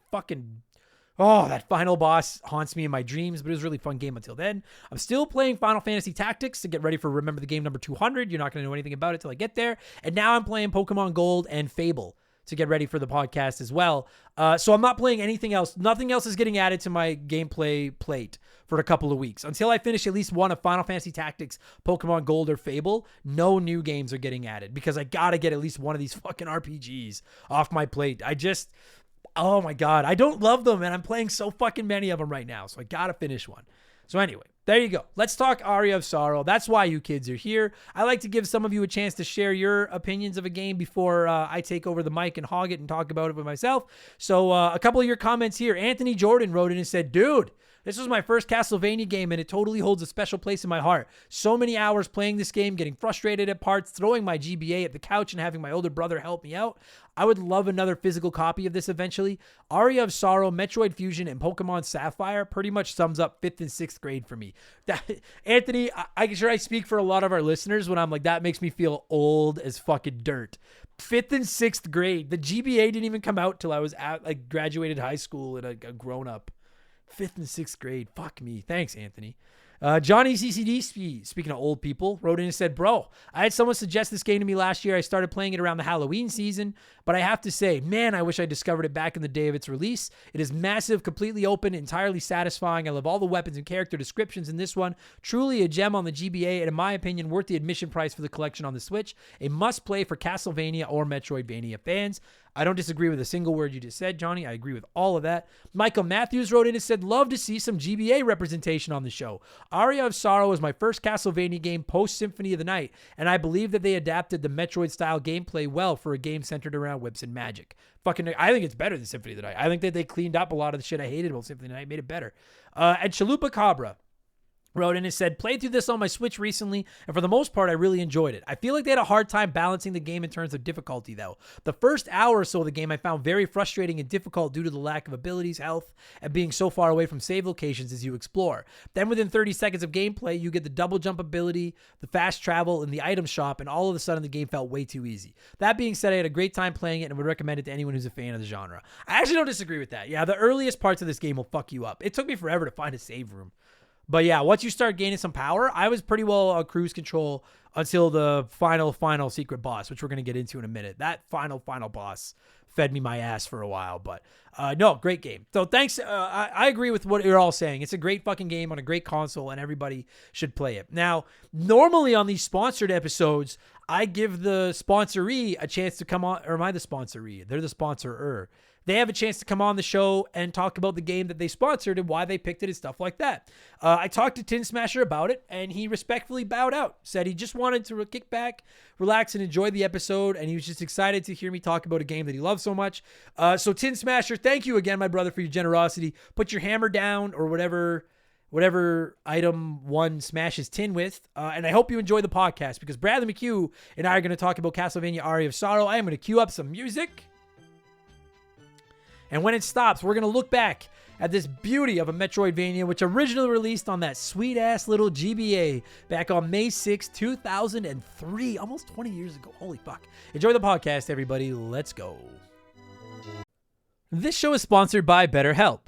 Speaker 1: That final boss haunts me in my dreams, but it was a really fun game until then. I'm still playing Final Fantasy Tactics to get ready for Remember the Game number 200. You're not going to know anything about it till I get there. And now I'm playing Pokemon Gold and Fable to get ready for the podcast as well. So I'm not playing anything else. Nothing else is getting added to my gameplay plate for a couple of weeks. Until I finish at least one of Final Fantasy Tactics, Pokemon Gold, or Fable, no new games are getting added because I gotta get at least one of these fucking RPGs off my plate. Oh my God, I don't love them, and I'm playing so fucking many of them right now, so I gotta finish one. So anyway, there you go. Let's talk Aria of Sorrow. That's why you kids are here. I like to give some of you a chance to share your opinions of a game before I take over the mic and hog it and talk about it with myself. So a couple of your comments here. Anthony Jordan wrote in and said, dude, this was my first Castlevania game, and it totally holds a special place in my heart. So many hours playing this game, getting frustrated at parts, throwing my GBA at the couch, and having my older brother help me out. I would love another physical copy of this eventually. Aria of Sorrow, Metroid Fusion, and Pokemon Sapphire pretty much sums up 5th and 6th grade for me. Anthony, I'm sure I speak for a lot of our listeners when I'm like, that makes me feel old as fucking dirt. 5th and 6th grade. The GBA didn't even come out till I was graduated high school and a grown up. 5th and 6th grade. Fuck me. Thanks, Anthony. Johnny CCD, speaking of old people, wrote in and said, bro, I had someone suggest this game to me last year. I started playing it around the Halloween season, but I have to say, man, I wish I discovered it back in the day of its release. It is massive, completely open, entirely satisfying. I love all the weapons and character descriptions in this one. Truly a gem on the GBA, and in my opinion, worth the admission price for the collection on the Switch. A must-play for Castlevania or Metroidvania fans. I don't disagree with a single word you just said, Johnny. I agree with all of that. Michael Matthews wrote in and said, love to see some GBA representation on the show. Aria of Sorrow was my first Castlevania game post-Symphony of the Night, and I believe that they adapted the Metroid-style gameplay well for a game centered around whips and magic. I think it's better than Symphony of the Night. I think that they cleaned up a lot of the shit I hated about Symphony of the Night, made it better. And Chalupa Cabra wrote in and said, played through this on my Switch recently, and for the most part, I really enjoyed it. I feel like they had a hard time balancing the game in terms of difficulty, though. The first hour or so of the game I found very frustrating and difficult due to the lack of abilities, health, and being so far away from save locations as you explore. Then within 30 seconds of gameplay, you get the double jump ability, the fast travel, and the item shop, and all of a sudden the game felt way too easy. That being said, I had a great time playing it and would recommend it to anyone who's a fan of the genre. I actually don't disagree with that. Yeah, the earliest parts of this game will fuck you up. It took me forever to find a save room. But yeah, once you start gaining some power, I was pretty well on cruise control until the final secret boss, which we're going to get into in a minute. That final boss fed me my ass for a while. But no, great game. So thanks. I agree with what you're all saying. It's a great fucking game on a great console, and everybody should play it. Now, normally on these sponsored episodes, I give the sponsoree a chance to come on, or am I the sponsoree? They're the sponsorer. They have a chance to come on the show and talk about the game that they sponsored and why they picked it and stuff like that. I talked to Tin Smasher about it, and he respectfully bowed out. Said he just wanted to kick back, relax, and enjoy the episode, and he was just excited to hear me talk about a game that he loves so much. So Tin Smasher, thank you again, my brother, for your generosity. Put your hammer down or whatever item one smashes tin with. And I hope you enjoy the podcast, because Bradley McHugh and I are going to talk about Castlevania Aria of Sorrow. I am going to cue up some music. And when it stops, we're going to look back at this beauty of a Metroidvania, which originally released on that sweet-ass little GBA back on May 6, 2003, almost 20 years ago. Holy fuck. Enjoy the podcast, everybody. Let's go. This show is sponsored by BetterHelp.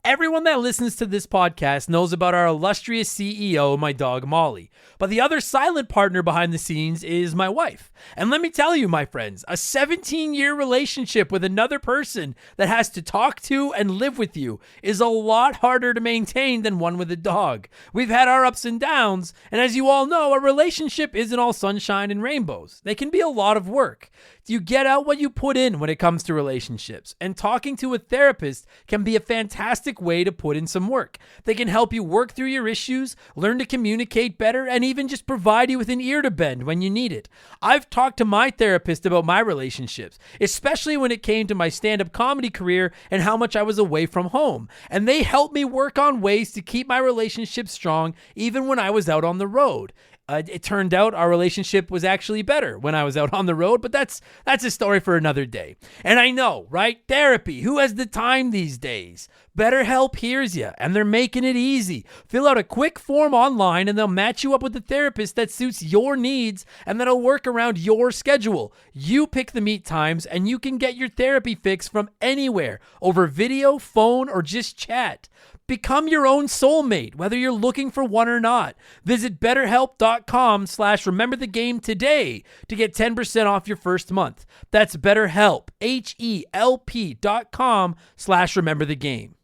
Speaker 1: Everyone that listens to this podcast knows about our illustrious CEO, my dog Molly. But the other silent partner behind the scenes is my wife. And let me tell you, my friends, a 17-year relationship with another person that has to talk to and live with you is a lot harder to maintain than one with a dog. We've had our ups and downs, and as you all know, a relationship isn't all sunshine and rainbows. They can be a lot of work. You get out what you put in when it comes to relationships, and talking to a therapist can be a fantastic way to put in some work. They can help you work through your issues, learn to communicate better, and even just provide you with an ear to bend when you need it. I've talked to my therapist about my relationships, especially when it came to my stand-up comedy career and how much I was away from home, and they helped me work on ways to keep my relationship strong even when I was out on the road. It turned out our relationship was actually better when I was out on the road, but that's a story for another day. And I know, right? Therapy. Who has the time these days? BetterHelp hears you, and they're making it easy. Fill out a quick form online, and they'll match you up with a therapist that suits your needs and that'll work around your schedule. You pick the meet times, and you can get your therapy fix from anywhere, over video, phone, or just chat. Become your own soulmate, whether you're looking for one or not. Visit BetterHelp.com/rememberthegame today to get 10% off your first month. That's BetterHelp, HELP.com/rememberthegame.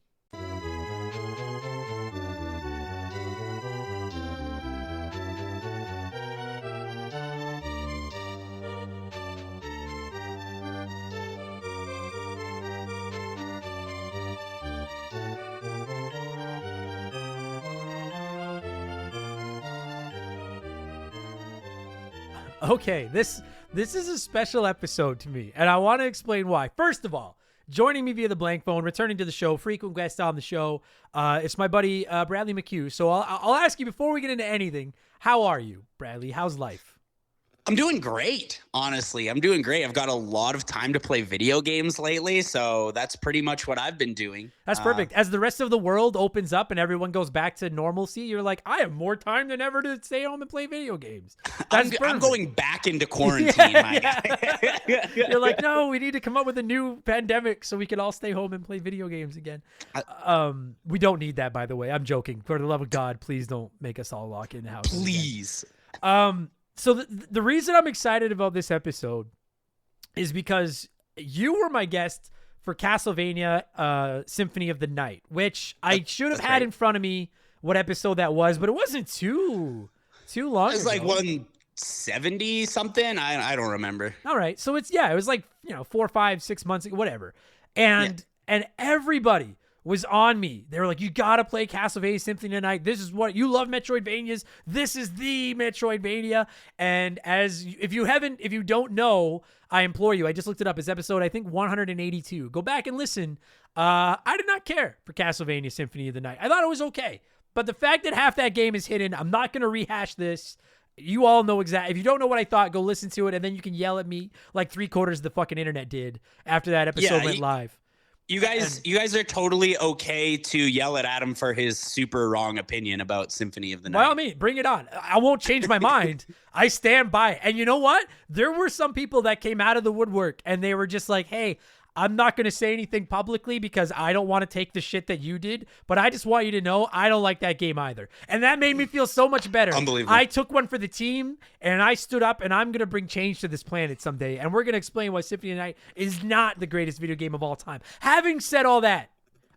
Speaker 1: Okay, this is a special episode to me, and I want to explain why. First of all, joining me via the blank phone, returning to the show, frequent guest on the show, it's my buddy Bradley McHugh. So I'll ask you before we get into anything, how are you, Bradley? How's life?
Speaker 4: I'm doing great, honestly. I'm doing great. I've got a lot of time to play video games lately, so that's pretty much what I've been doing.
Speaker 1: That's perfect. As the rest of the world opens up and everyone goes back to normalcy, you're like, I have more time than ever to stay home and play video games.
Speaker 4: I'm going back into quarantine, my guy.
Speaker 1: You're like, no, we need to come up with a new pandemic so we can all stay home and play video games again. We don't need that, by the way. I'm joking. For the love of God, please don't make us all lock in the house.
Speaker 4: Please.
Speaker 1: So the reason I'm excited about this episode is because you were my guest for Castlevania Symphony of the Night, which I should have had in front of me what episode that was, but it wasn't too long ago.
Speaker 4: It was like 170 something. I don't remember.
Speaker 1: All right. So it was like, 4, 5, 6 months ago, whatever. And everybody was on me. They were like, you got to play Castlevania Symphony of the Night. This is what you love, Metroidvanias. This is the Metroidvania. And if you don't know, I implore you, I just looked it up. It's episode, I think 182. Go back and listen. I did not care for Castlevania Symphony of the Night. I thought it was okay. But the fact that half that game is hidden, I'm not going to rehash this. You all know exactly. If you don't know what I thought, go listen to it, and then you can yell at me like 3/4 of the fucking internet did after that episode went live.
Speaker 4: You guys are totally okay to yell at Adam for his super wrong opinion about Symphony of the Night.
Speaker 1: By all means, bring it on. I won't change my mind. I stand by it. And you know what? There were some people that came out of the woodwork and they were just like, hey, I'm not going to say anything publicly because I don't want to take the shit that you did, but I just want you to know I don't like that game either. And that made me feel so much better.
Speaker 4: Unbelievable.
Speaker 1: I took one for the team, and I stood up, and I'm going to bring change to this planet someday, and we're going to explain why Symphony of the Night is not the greatest video game of all time. Having said all that,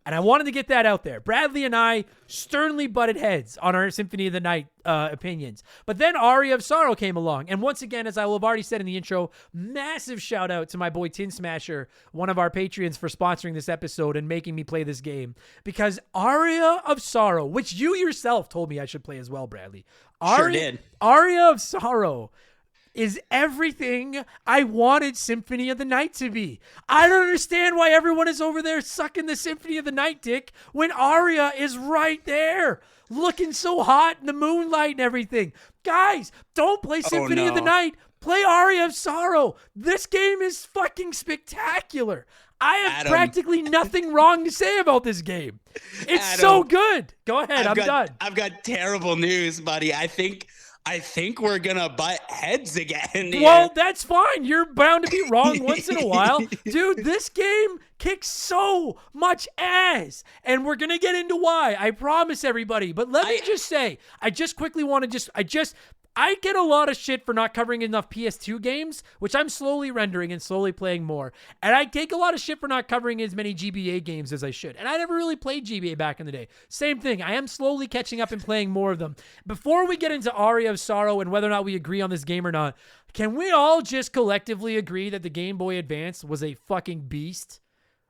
Speaker 1: and I wanted to get that out there, Bradley and I sternly butted heads on our Symphony of the Night opinions. But then Aria of Sorrow came along. And once again, as I will have already said in the intro, massive shout out to my boy Tin Smasher, one of our Patreons, for sponsoring this episode and making me play this game. Because Aria of Sorrow, which you yourself told me I should play as well, Bradley.
Speaker 4: Sure did.
Speaker 1: Aria of Sorrow is everything I wanted Symphony of the Night to be. I don't understand why everyone is over there sucking the Symphony of the Night dick when Aria is right there, looking so hot in the moonlight and everything. Guys, don't play Symphony of the Night. Play Aria of Sorrow. This game is fucking spectacular. I have practically nothing wrong to say about this game. It's so good. Go ahead. I'm done.
Speaker 4: I've got terrible news, buddy. I think we're gonna butt heads again here.
Speaker 1: Well, that's fine. You're bound to be wrong once in a while. Dude, this game kicks so much ass. And we're gonna get into why. I promise everybody. But let me just say, I just quickly want to I get a lot of shit for not covering enough PS2 games, which I'm slowly rendering and slowly playing more. And I take a lot of shit for not covering as many GBA games as I should. And I never really played GBA back in the day. Same thing. I am slowly catching up and playing more of them. Before we get into Aria of Sorrow and whether or not we agree on this game or not, can we all just collectively agree that the Game Boy Advance was a fucking beast?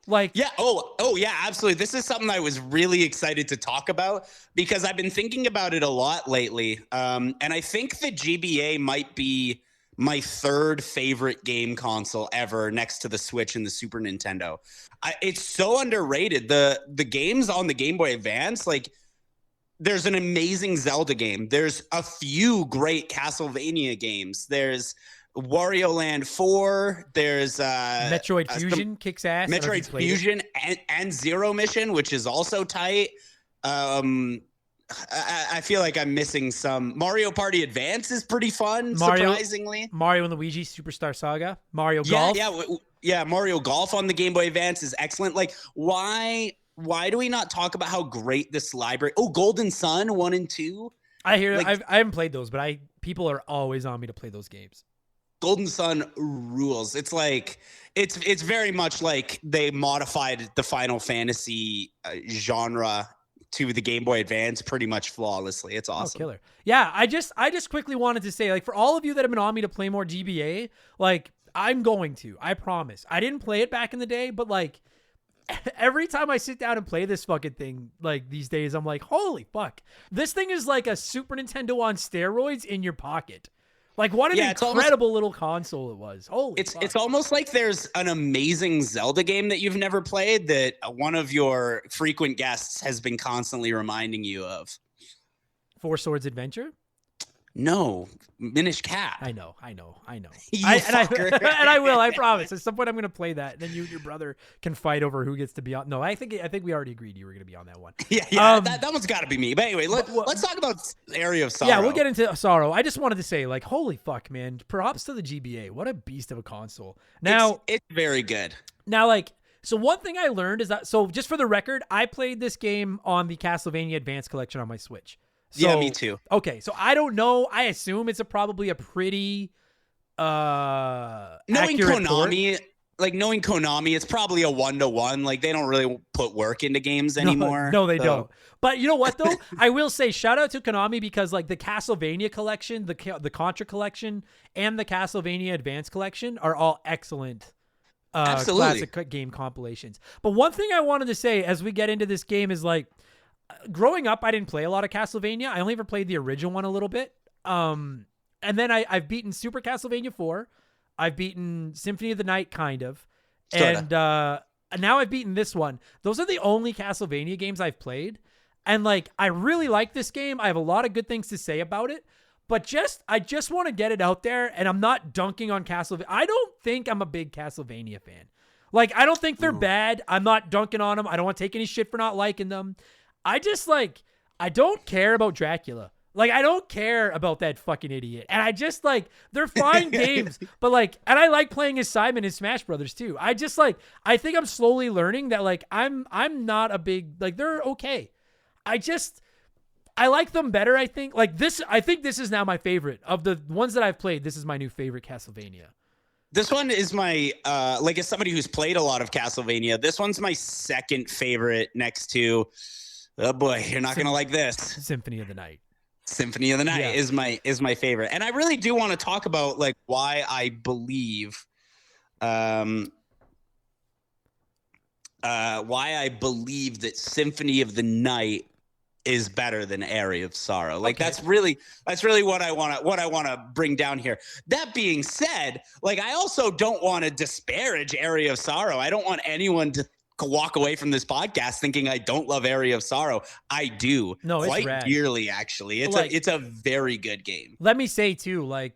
Speaker 1: Like,
Speaker 4: yeah. Oh, yeah, absolutely. This is something I was really excited to talk about because I've been thinking about it a lot lately. And I think the GBA might be my third favorite game console ever, next to the Switch and the Super Nintendo. It's so underrated. The games on the Game Boy Advance, like, there's an amazing Zelda game. There's a few great Castlevania games. There's Wario Land 4, there's
Speaker 1: Metroid Fusion kicks ass.
Speaker 4: Metroid Fusion and Zero Mission, which is also tight. I feel like I'm missing some. Mario Party Advance is pretty fun, surprisingly.
Speaker 1: Mario and Luigi Superstar Saga. Mario Golf.
Speaker 4: Yeah, Mario Golf on the Game Boy Advance is excellent. Like, why do we not talk about how great this library? Oh, Golden Sun 1 and 2.
Speaker 1: I hear. Like, I haven't played those, but people are always on me to play those games.
Speaker 4: Golden Sun rules. It's like it's very much like they modified the Final Fantasy genre to the Game Boy Advance pretty much flawlessly. It's awesome.
Speaker 1: Oh, killer. Yeah, I just quickly wanted to say, like, for all of you that have been on me to play more GBA, like, I'm going to. I promise. I didn't play it back in the day, but like every time I sit down and play this fucking thing, like these days, I'm like, holy fuck. This thing is like a Super Nintendo on steroids in your pocket. Like, what an incredible little console it was. Holy fuck.
Speaker 4: It's almost like there's an amazing Zelda game that you've never played that one of your frequent guests has been constantly reminding you of.
Speaker 1: Four Swords Adventure?
Speaker 4: No, Minish Cap.
Speaker 1: I know.
Speaker 4: You
Speaker 1: fucker. And I will, I promise. At some point I'm going to play that. And then you and your brother can fight over who gets to be on. No, I think we already agreed you were going to be on that one.
Speaker 4: Yeah, that one's got to be me. But anyway, let's talk about Aria of Sorrow.
Speaker 1: Yeah, we'll get into Sorrow. I just wanted to say, like, holy fuck, man. Props to the GBA. What a beast of a console. Now,
Speaker 4: it's very good.
Speaker 1: Now, like, so one thing I learned is that, so just for the record, I played this game on the Castlevania Advance Collection on my Switch. So,
Speaker 4: yeah, me too.
Speaker 1: Okay, so I don't know. I assume it's probably a pretty
Speaker 4: knowing
Speaker 1: Konami,
Speaker 4: it's probably a 1-to-1. Like, they don't really put work into games anymore.
Speaker 1: No, they don't. But you know what though? I will say shout out to Konami because like the Castlevania collection, the Contra collection, and the Castlevania Advance collection are all excellent classic game compilations. But one thing I wanted to say as we get into this game is like, growing up, I didn't play a lot of Castlevania. I only ever played the original one a little bit. And then I've beaten Super Castlevania 4. I've beaten Symphony of the Night, kind of. And now I've beaten this one. Those are the only Castlevania games I've played. And like, I really like this game. I have a lot of good things to say about it. But I just want to get it out there. And I'm not dunking on Castlevania. I don't think I'm a big Castlevania fan. Like, I don't think they're bad. I'm not dunking on them. I don't want to take any shit for not liking them. I just I don't care about Dracula. Like, I don't care about that fucking idiot. And I just, like, they're fine games. But, like, and I like playing as Simon in Smash Brothers, too. I just, like, I think I'm slowly learning that, like, I'm not a big, like, they're okay. I like them better, I think. Like, I think this is now my favorite. Of the ones that I've played, this is my new favorite Castlevania.
Speaker 4: This one is my, like, as somebody who's played a lot of Castlevania, this one's my second favorite next to, oh boy, you're not going to like this.
Speaker 1: Symphony of the Night.
Speaker 4: Symphony of the Night is my favorite. And I really do want to talk about, like, why I believe that Symphony of the Night is better than Aria of Sorrow. Like, that's really what I want to bring down here. That being said, like, I also don't want to disparage Aria of Sorrow. I don't want anyone to walk away from this podcast thinking I don't love Aria of Sorrow. I do.
Speaker 1: No,
Speaker 4: quite
Speaker 1: it's rad.
Speaker 4: dearly, actually. It's a very good game.
Speaker 1: Let me say too, like,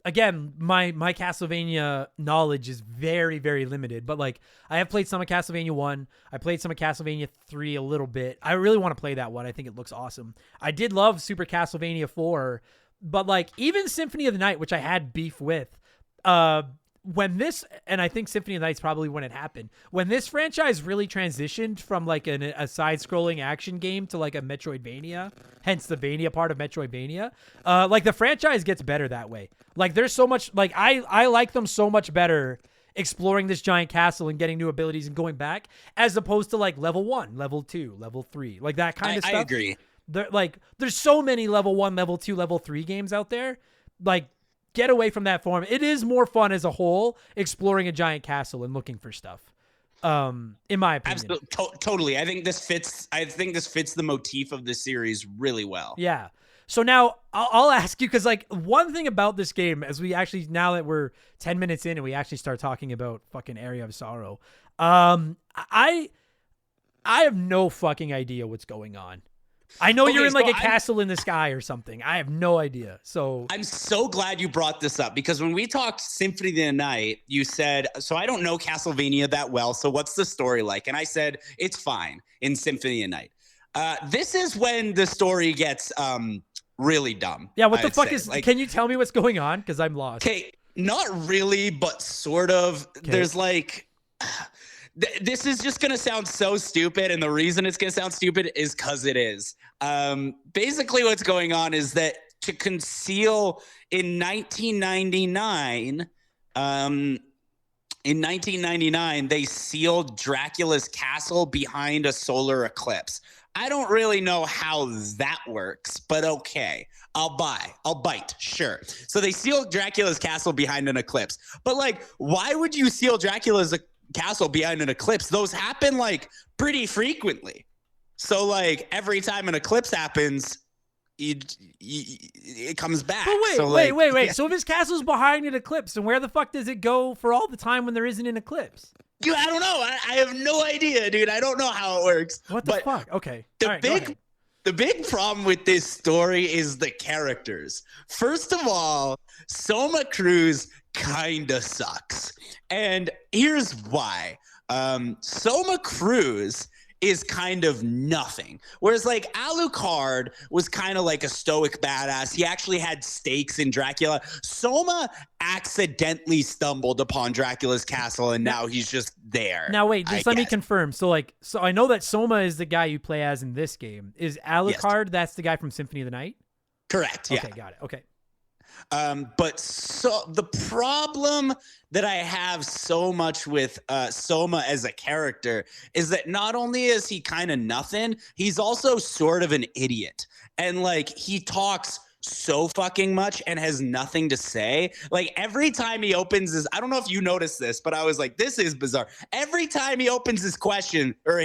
Speaker 1: again, my Castlevania knowledge is very, very limited, but, like, I have played some of Castlevania 1. I played some of Castlevania 3 a little bit. I really want to play that one. I think it looks awesome. I did love Super Castlevania 4, but, like, even Symphony of the Night, which I had beef with, when this, and I think Symphony of the Night's probably when it happened, when this franchise really transitioned from, like, a side-scrolling action game to, like, a Metroidvania, hence the Vania part of Metroidvania, like, the franchise gets better that way. Like, there's so much, like, I like them so much better exploring this giant castle and getting new abilities and going back, as opposed to, like, level 1, level 2, level 3, like, that kind of stuff.
Speaker 4: I agree.
Speaker 1: There's so many level 1, level 2, level 3 games out there. Like, get away from that form. It is more fun as a whole exploring a giant castle and looking for stuff. In my opinion.
Speaker 4: Absolutely, totally. I think this fits the motif of the series really well.
Speaker 1: Yeah. So now I'll ask you, because, like, one thing about this game, as we actually, now that we're 10 minutes in and we actually start talking about fucking Aria of Sorrow, I have no fucking idea what's going on. I know you're in, like, a castle in the sky or something. I have no idea. So
Speaker 4: I'm so glad you brought this up, because when we talked Symphony of the Night, you said, so I don't know Castlevania that well, so what's the story like? And I said, it's fine in Symphony of the Night. This is when the story gets really dumb.
Speaker 1: Yeah, what the fuck is, like, can you tell me what's going on? Because I'm lost.
Speaker 4: Okay, not really, but sort of. Okay. There's, like... This is just going to sound so stupid, and the reason it's going to sound stupid is because it is. Basically, what's going on is that to conceal in 1999, they sealed Dracula's castle behind a solar eclipse. I don't really know how that works, but okay. I'll bite, sure. So they sealed Dracula's castle behind an eclipse. But, like, why would you seal Dracula's castle behind an eclipse? Those happen, like, pretty frequently. So, like, every time an eclipse happens, it comes back.
Speaker 1: But wait,
Speaker 4: so,
Speaker 1: wait.
Speaker 4: Yeah.
Speaker 1: So if his castle's behind an eclipse, then where the fuck does it go for all the time when there isn't an eclipse?
Speaker 4: Dude, I don't know. I have no idea, dude. I don't know how it works.
Speaker 1: What the fuck? Okay.
Speaker 4: The big problem with this story is the characters. First of all, Soma Cruz kinda sucks. And here's why. Soma Cruz is kind of nothing. Whereas, like, Alucard was kind of like a stoic badass. He actually had stakes in Dracula. Soma accidentally stumbled upon Dracula's castle, and now he's just there.
Speaker 1: Now, wait, just let me confirm. So I know that Soma is the guy you play as in this game. Is Alucard, yes, that's the guy from Symphony of the Night?
Speaker 4: Correct, yeah.
Speaker 1: Okay, got it. Okay.
Speaker 4: But so the problem that I have so much with Soma as a character is that not only is he kind of nothing, he's also sort of an idiot. And, like, he talks so fucking much and has nothing to say. Like, every time he opens his, I don't know if you noticed this, but I was like, this is bizarre. Every time he opens his question or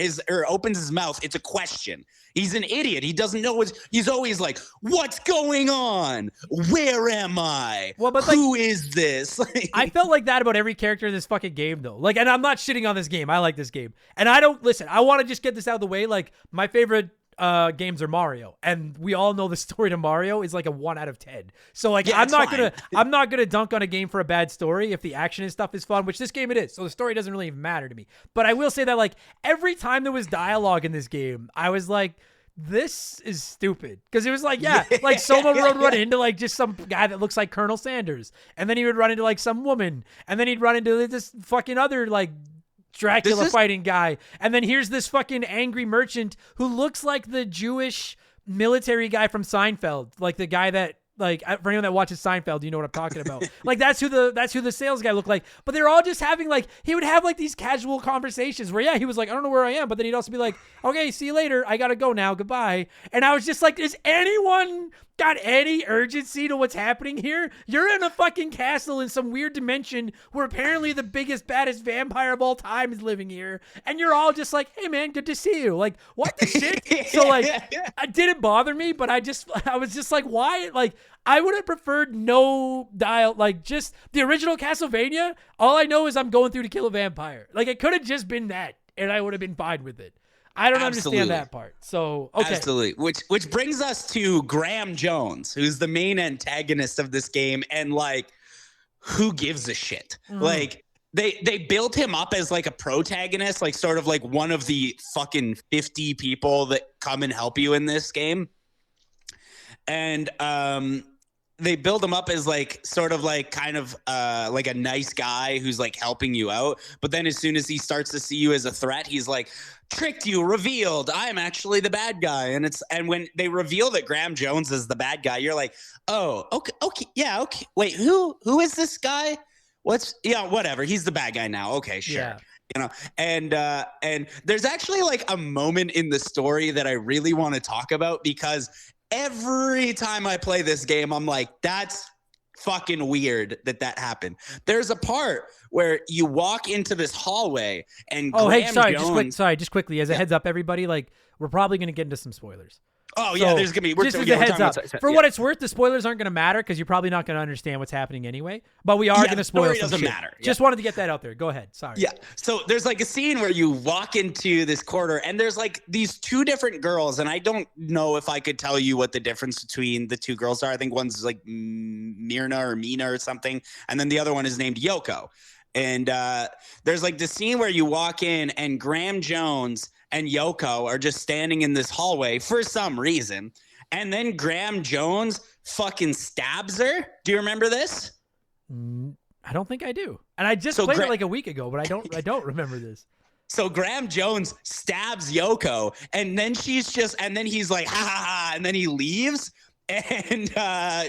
Speaker 4: opens his mouth, it's a question. He's an idiot. He doesn't know he's always like, what's going on? Where am I?
Speaker 1: Well, but,
Speaker 4: who is this?
Speaker 1: I felt like that about every character in this fucking game, though. Like, and I'm not shitting on this game. I like this game. And I want to just get this out of the way. Like, my favorite games are Mario, and we all know the story to Mario is like a 1 out of 10. So, like, yeah, I'm not gonna dunk on a game for a bad story if the action and stuff is fun, which this game it is. So the story doesn't really even matter to me. But I will say that, like, every time there was dialogue in this game, I was like, this is stupid. Because it was like, like Soma would run into like just some guy that looks like Colonel Sanders. And then he would run into like some woman. And then he'd run into this fucking other like Dracula fighting guy. And then here's this fucking angry merchant who looks like the Jewish military guy from Seinfeld. Like the guy that, like, for anyone that watches Seinfeld, you know what I'm talking about. Like that's who the sales guy looked like. But they're all just having like, he would have like these casual conversations where he was like, I don't know where I am, but then he'd also be like, okay, see you later. I gotta go now. Goodbye. And I was just like, is anyone got any urgency to what's happening here? You're in a fucking castle in some weird dimension where apparently the biggest, baddest vampire of all time is living here, and you're all just like, hey man, good to see you. Like, what the shit? So like, it didn't bother me, but I was just like, why? Like, I would have preferred no dial, like just the original Castlevania. All I know is I'm going through to kill a vampire. Like, it could have just been that, and I would have been fine with it. I don't understand that part. So, okay.
Speaker 4: Absolutely. Which brings us to Graham Jones, who's the main antagonist of this game. And like, who gives a shit? Like, they built him up as like a protagonist, like sort of like one of the fucking 50 people that come and help you in this game. And they build him up as like sort of like kind of like a nice guy who's like helping you out. But then as soon as he starts to see you as a threat, he's like, tricked you, revealed, I'm actually the bad guy. And when they reveal that Graham Jones is the bad guy, you're like, oh, okay, yeah, okay. Wait, who is this guy? Whatever. He's the bad guy now. Okay, sure. Yeah. You know, and there's actually like a moment in the story that I really want to talk about, because every time I play this game, I'm like, that's fucking weird that happened. There's a part where you walk into this hallway and
Speaker 1: just quickly as a heads up, everybody, like, we're probably going to get into some spoilers.
Speaker 4: Oh, yeah, there's going to be...
Speaker 1: Just as a heads up. For what it's worth, the spoilers aren't going to matter because you're probably not going to understand what's happening anyway. But we are going to spoil some shit. Matter. Just wanted to get that out there. Go ahead. Sorry.
Speaker 4: Yeah. So there's like a scene where you walk into this corridor and there's like these two different girls. And I don't know if I could tell you what the difference between the two girls are. I think one's like Myrna or Mina or something. And then the other one is named Yoko. And there's like the scene where you walk in and Graham Jones and Yoko are just standing in this hallway for some reason. And then Graham Jones fucking stabs her. Do you remember this?
Speaker 1: I don't think I do. And I just played it like a week ago, but I don't remember this.
Speaker 4: So Graham Jones stabs Yoko, and then and then he's like, ha ha ha, and then he leaves. And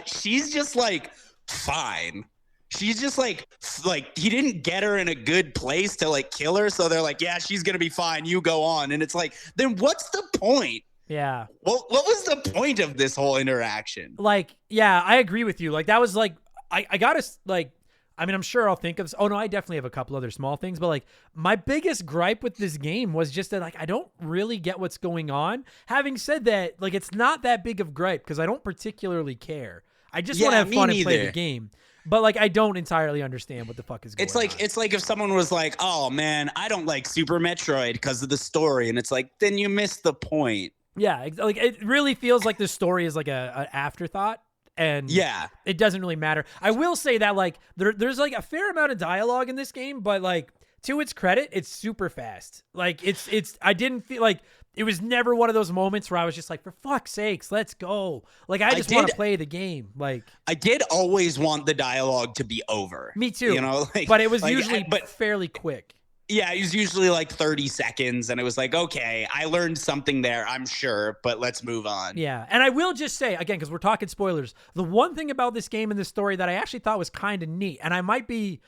Speaker 4: she's just like, fine. She's just like he didn't get her in a good place to like kill her. So they're like, yeah, she's going to be fine. You go on. And it's like, then what's the point?
Speaker 1: Yeah.
Speaker 4: What was the point of this whole interaction?
Speaker 1: Like, yeah, I agree with you. Like, that was like, I got to like, I mean, I'm sure I'll think of, oh no, I definitely have a couple other small things, but like my biggest gripe with this game was just that like, I don't really get what's going on. Having said that, like, it's not that big of gripe because I don't particularly care. I just want to have fun and play the game. But like, I don't entirely understand what the fuck is going on.
Speaker 4: It's like if someone was like, "Oh man, I don't like Super Metroid because of the story," and it's like, then you missed the point.
Speaker 1: Yeah, like it really feels like the story is like an afterthought, and
Speaker 4: yeah,
Speaker 1: it doesn't really matter. I will say that like there's like a fair amount of dialogue in this game, but like to its credit, it's super fast. Like it's I didn't feel like. It was never one of those moments where I was just like, for fuck's sakes, let's go. Like, I just want to play the game. Like,
Speaker 4: I did always want the dialogue to be over.
Speaker 1: Me too.
Speaker 4: You know, like,
Speaker 1: but it was usually fairly quick.
Speaker 4: Yeah, it was usually like 30 seconds, and it was like, okay, I learned something there, I'm sure, but let's move on.
Speaker 1: Yeah, and I will just say, again, because we're talking spoilers, the one thing about this game and this story that I actually thought was kind of neat, and I might be...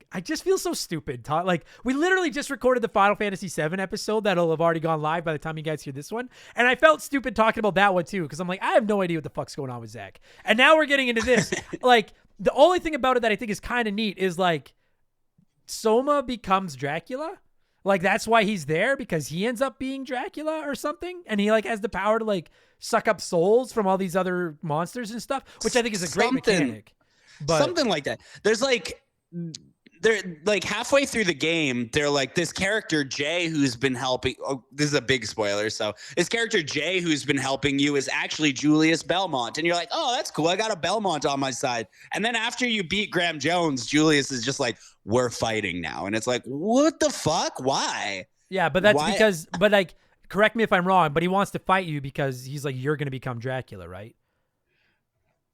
Speaker 1: I just feel so stupid. Like, we literally just recorded the Final Fantasy VII episode that'll have already gone live by the time you guys hear this one. And I felt stupid talking about that one too, because I'm like, I have no idea what the fuck's going on with Zach. And now we're getting into this. Like, the only thing about it that I think is kind of neat is like, Soma becomes Dracula. Like, that's why he's there, because he ends up being Dracula or something. And he like has the power to like suck up souls from all these other monsters and stuff, which I think is a great mechanic. But
Speaker 4: something like that. There's like... They're like halfway through the game, they're like this character Jay who's been helping. Oh, this is a big spoiler. So this character Jay who's been helping you is actually Julius Belmont. And you're like, oh, that's cool. I got a Belmont on my side. And then after you beat Graham Jones, Julius is just like, we're fighting now. And it's like, what the fuck? Why?
Speaker 1: Yeah, but that's because, but like, correct me if I'm wrong, but he wants to fight you because he's like, you're going to become Dracula, right?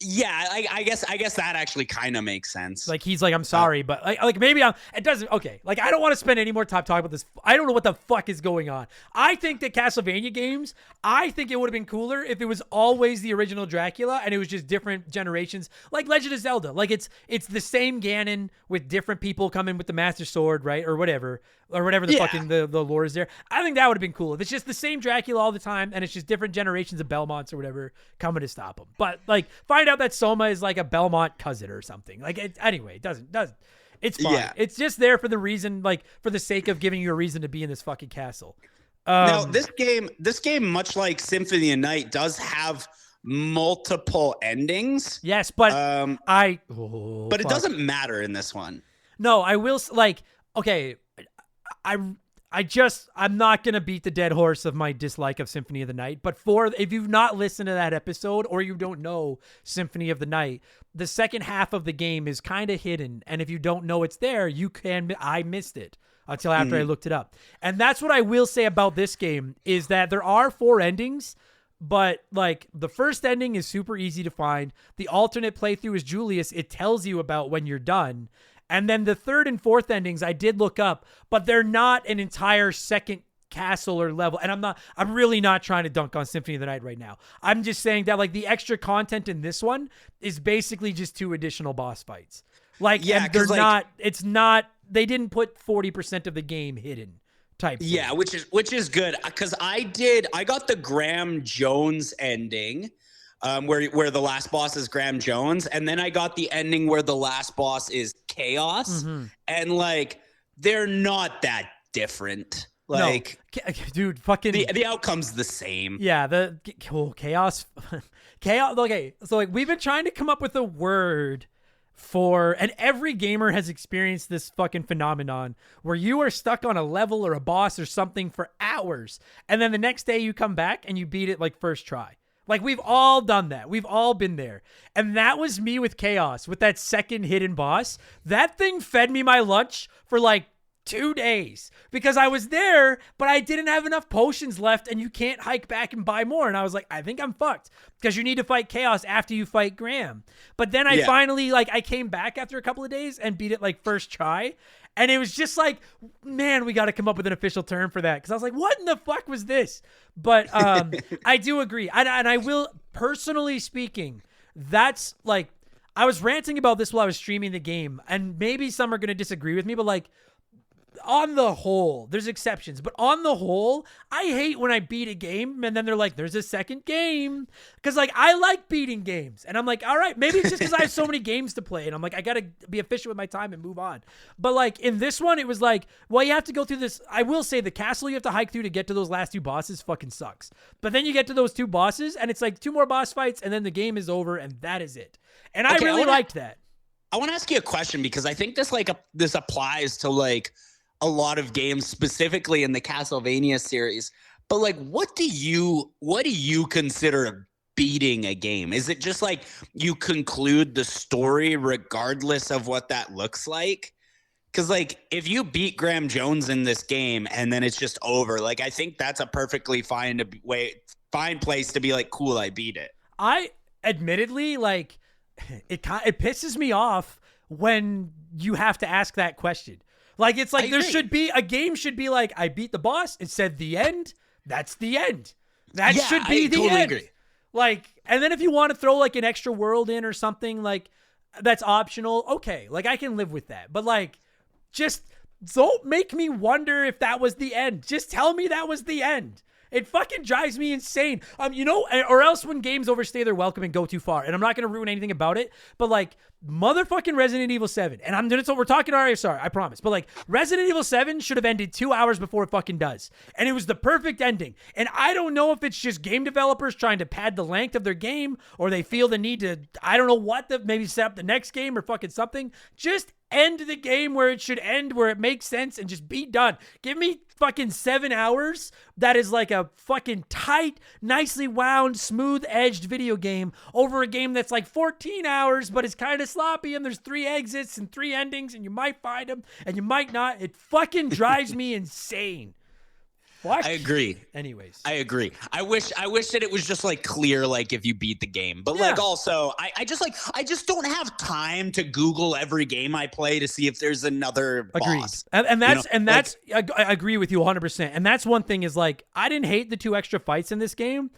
Speaker 4: Yeah, I guess that actually kind of makes sense.
Speaker 1: Like he's like, I'm sorry, but like maybe it doesn't. Okay, like I don't want to spend any more time talking about this. I don't know what the fuck is going on. I think that Castlevania games, I think it would have been cooler if it was always the original Dracula and it was just different generations, like Legend of Zelda. Like it's the same Ganon with different people coming with the Master Sword, right, or whatever the fucking the lore is there. I think that would have been cool if it's just the same Dracula all the time and it's just different generations of Belmonts or whatever coming to stop him. But like find out that Soma is like a Belmont cousin or something. Like anyway, it doesn't. It's fine.
Speaker 4: Yeah.
Speaker 1: It's just there for the reason, like for the sake of giving you a reason to be in this fucking castle.
Speaker 4: Now this game, much like Symphony of Night, does have multiple endings.
Speaker 1: Yes, but
Speaker 4: but it doesn't matter in this one.
Speaker 1: No, I will like. Okay, I'm not gonna beat the dead horse of my dislike of Symphony of the Night. But if you've not listened to that episode or you don't know Symphony of the Night, the second half of the game is kind of hidden, and if you don't know it's there, I missed it until after I looked it up. And that's what I will say about this game is that there are 4 endings. But like the first ending is super easy to find. The alternate playthrough is Julius. It tells you about when you're done. And then the third and fourth endings I did look up, but they're not an entire second castle or level. And I'm really not trying to dunk on Symphony of the Night right now. I'm just saying that like the extra content in this one is basically just 2 additional boss fights. Like, yeah, and they didn't put 40% of the game hidden type thing.
Speaker 4: Yeah, which is good. Cause I got the Graham Jones ending. Where the last boss is Graham Jones, and then I got the ending where the last boss is Chaos, and like they're not that different. Like,
Speaker 1: no. Dude, fucking
Speaker 4: the outcome's the same.
Speaker 1: Yeah, the Chaos. Okay, so like we've been trying to come up with a word for, and every gamer has experienced this fucking phenomenon where you are stuck on a level or a boss or something for hours, and then the next day you come back and you beat it like first try. Like, we've all done that. We've all been there. And that was me with Chaos, with that second hidden boss. That thing fed me my lunch for like 2 days because I was there, but I didn't have enough potions left and you can't hike back and buy more. And I was like, I think I'm fucked because you need to fight Chaos after you fight Graham. But then I finally, like, I came back after a couple of days and beat it like first try. And it was just like, man, we got to come up with an official term for that. Because I was like, what in the fuck was this? But I do agree. And I will, personally speaking, that's like, I was ranting about this while I was streaming the game. And maybe some are going to disagree with me, but like, on the whole, there's exceptions, but on the whole, I hate when I beat a game and then they're like, there's a second game. Because like, I like beating games. And I'm like, all right, maybe it's just because I have so many games to play. And I'm like, I got to be efficient with my time and move on. But like in this one, it was like, well, you have to go through this. I will say the castle you have to hike through to get to those last 2 bosses fucking sucks. But then you get to those 2 bosses and it's like 2 more boss fights and then the game is over and that is it. And I really liked that.
Speaker 4: I want to ask you a question because I think this applies to like a lot of games, specifically in the Castlevania series. But like, what do you consider beating a game? Is it just like you conclude the story regardless of what that looks like? Because like, if you beat Graham Jones in this game and then it's just over, like I think that's a perfectly fine place to be like, cool, I beat it.
Speaker 1: I admittedly, like, it pisses me off when you have to ask that question. Like, it's like a game should be like, I beat the boss. It said the end. That's the end. That should be the end. Agree. Like, and then if you want to throw like an extra world in or something, like that's optional. Okay. Like I can live with that, but like, just don't make me wonder if that was the end. Just tell me that was the end. It fucking drives me insane. Or else when games overstay their welcome and go too far. And I'm not going to ruin anything about it, but like motherfucking Resident Evil 7. And we're talking Aria, sorry, I promise. But like Resident Evil 7 should have ended 2 hours before it fucking does. And it was the perfect ending. And I don't know if it's just game developers trying to pad the length of their game or they feel the need to, I don't know what, maybe set up the next game or fucking something. Just end the game where it should end, where it makes sense, and just be done. Give me fucking 7 hours that is like a fucking tight, nicely wound, smooth-edged video game over a game that's like 14 hours, but it's kind of sloppy, and there's 3 exits and 3 endings, and you might find them, and you might not. It fucking drives me insane. fuck?
Speaker 4: I agree.
Speaker 1: Anyways.
Speaker 4: I agree. I wish that it was just like clear, like if you beat the game, but
Speaker 1: Yeah.
Speaker 4: like also I just don't have time to Google every game I play to see if there's another
Speaker 1: Agreed.
Speaker 4: boss.
Speaker 1: And that's I agree with you 100%. And that's one thing is like, I didn't hate the 2 extra fights in this game,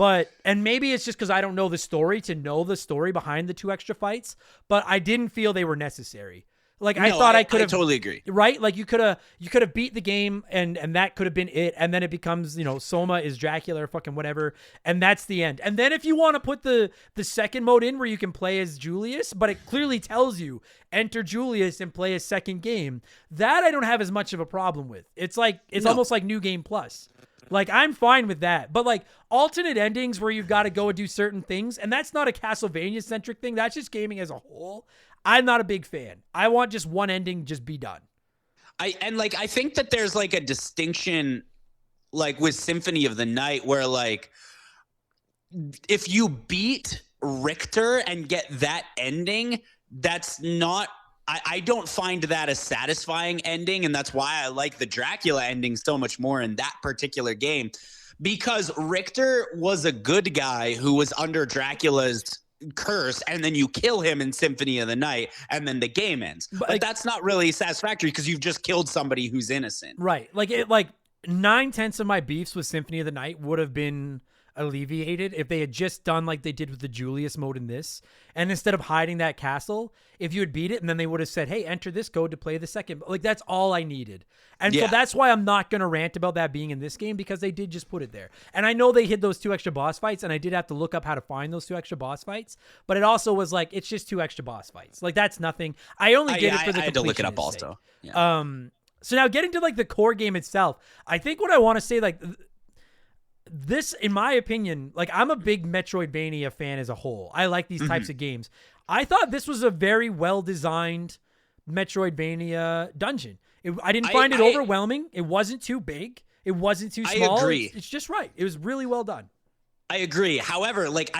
Speaker 1: and maybe it's just because I don't know the story to know the story behind the 2 extra fights, but I didn't feel they were necessary. Like I thought I could have
Speaker 4: totally agree.
Speaker 1: Right? Like you could have beat the game and that could have been it. And then it becomes, Soma is Dracula or fucking whatever. And that's the end. And then if you want to put the second mode in where you can play as Julius, but it clearly tells you enter Julius and play a second game, that I don't have as much of a problem with. It's like, almost like New Game Plus. Like, I'm fine with that. But, like, alternate endings where you've got to go and do certain things, and that's not a Castlevania-centric thing. That's just gaming as a whole. I'm not a big fan. I want just one ending, just be done.
Speaker 4: I think that there's, like, a distinction, like, with Symphony of the Night where, like, if you beat Richter and get that ending, that's not... I don't find that a satisfying ending, and that's why I like the Dracula ending so much more in that particular game, because Richter was a good guy who was under Dracula's curse, and then you kill him in Symphony of the Night, and then the game ends. But that's not really satisfactory because you've just killed somebody who's innocent.
Speaker 1: Right. Like 9/10 of my beefs with Symphony of the Night would have been alleviated if they had just done like they did with the Julius mode in this, and instead of hiding that castle, if you had beat it and then they would have said, hey, enter this code to play the second, like that's all I needed. And so that's why I'm not gonna rant about that being in this game, because they did just put it there. And I know they hid those 2 extra boss fights, and I did have to look up how to find those 2 extra boss fights, but it also was like, it's just 2 extra boss fights, like that's nothing. I only did it for the
Speaker 4: I had to look it up
Speaker 1: completionist
Speaker 4: also.
Speaker 1: sake. So now getting to like the core game itself, I think what I want to say, like, this, in my opinion, like I'm a big Metroidvania fan as a whole. I like these types of games. I thought this was a very well-designed Metroidvania dungeon. I didn't find it overwhelming. It wasn't too big. It wasn't too small.
Speaker 4: I agree.
Speaker 1: It's just right. It was really well done.
Speaker 4: I agree. However, like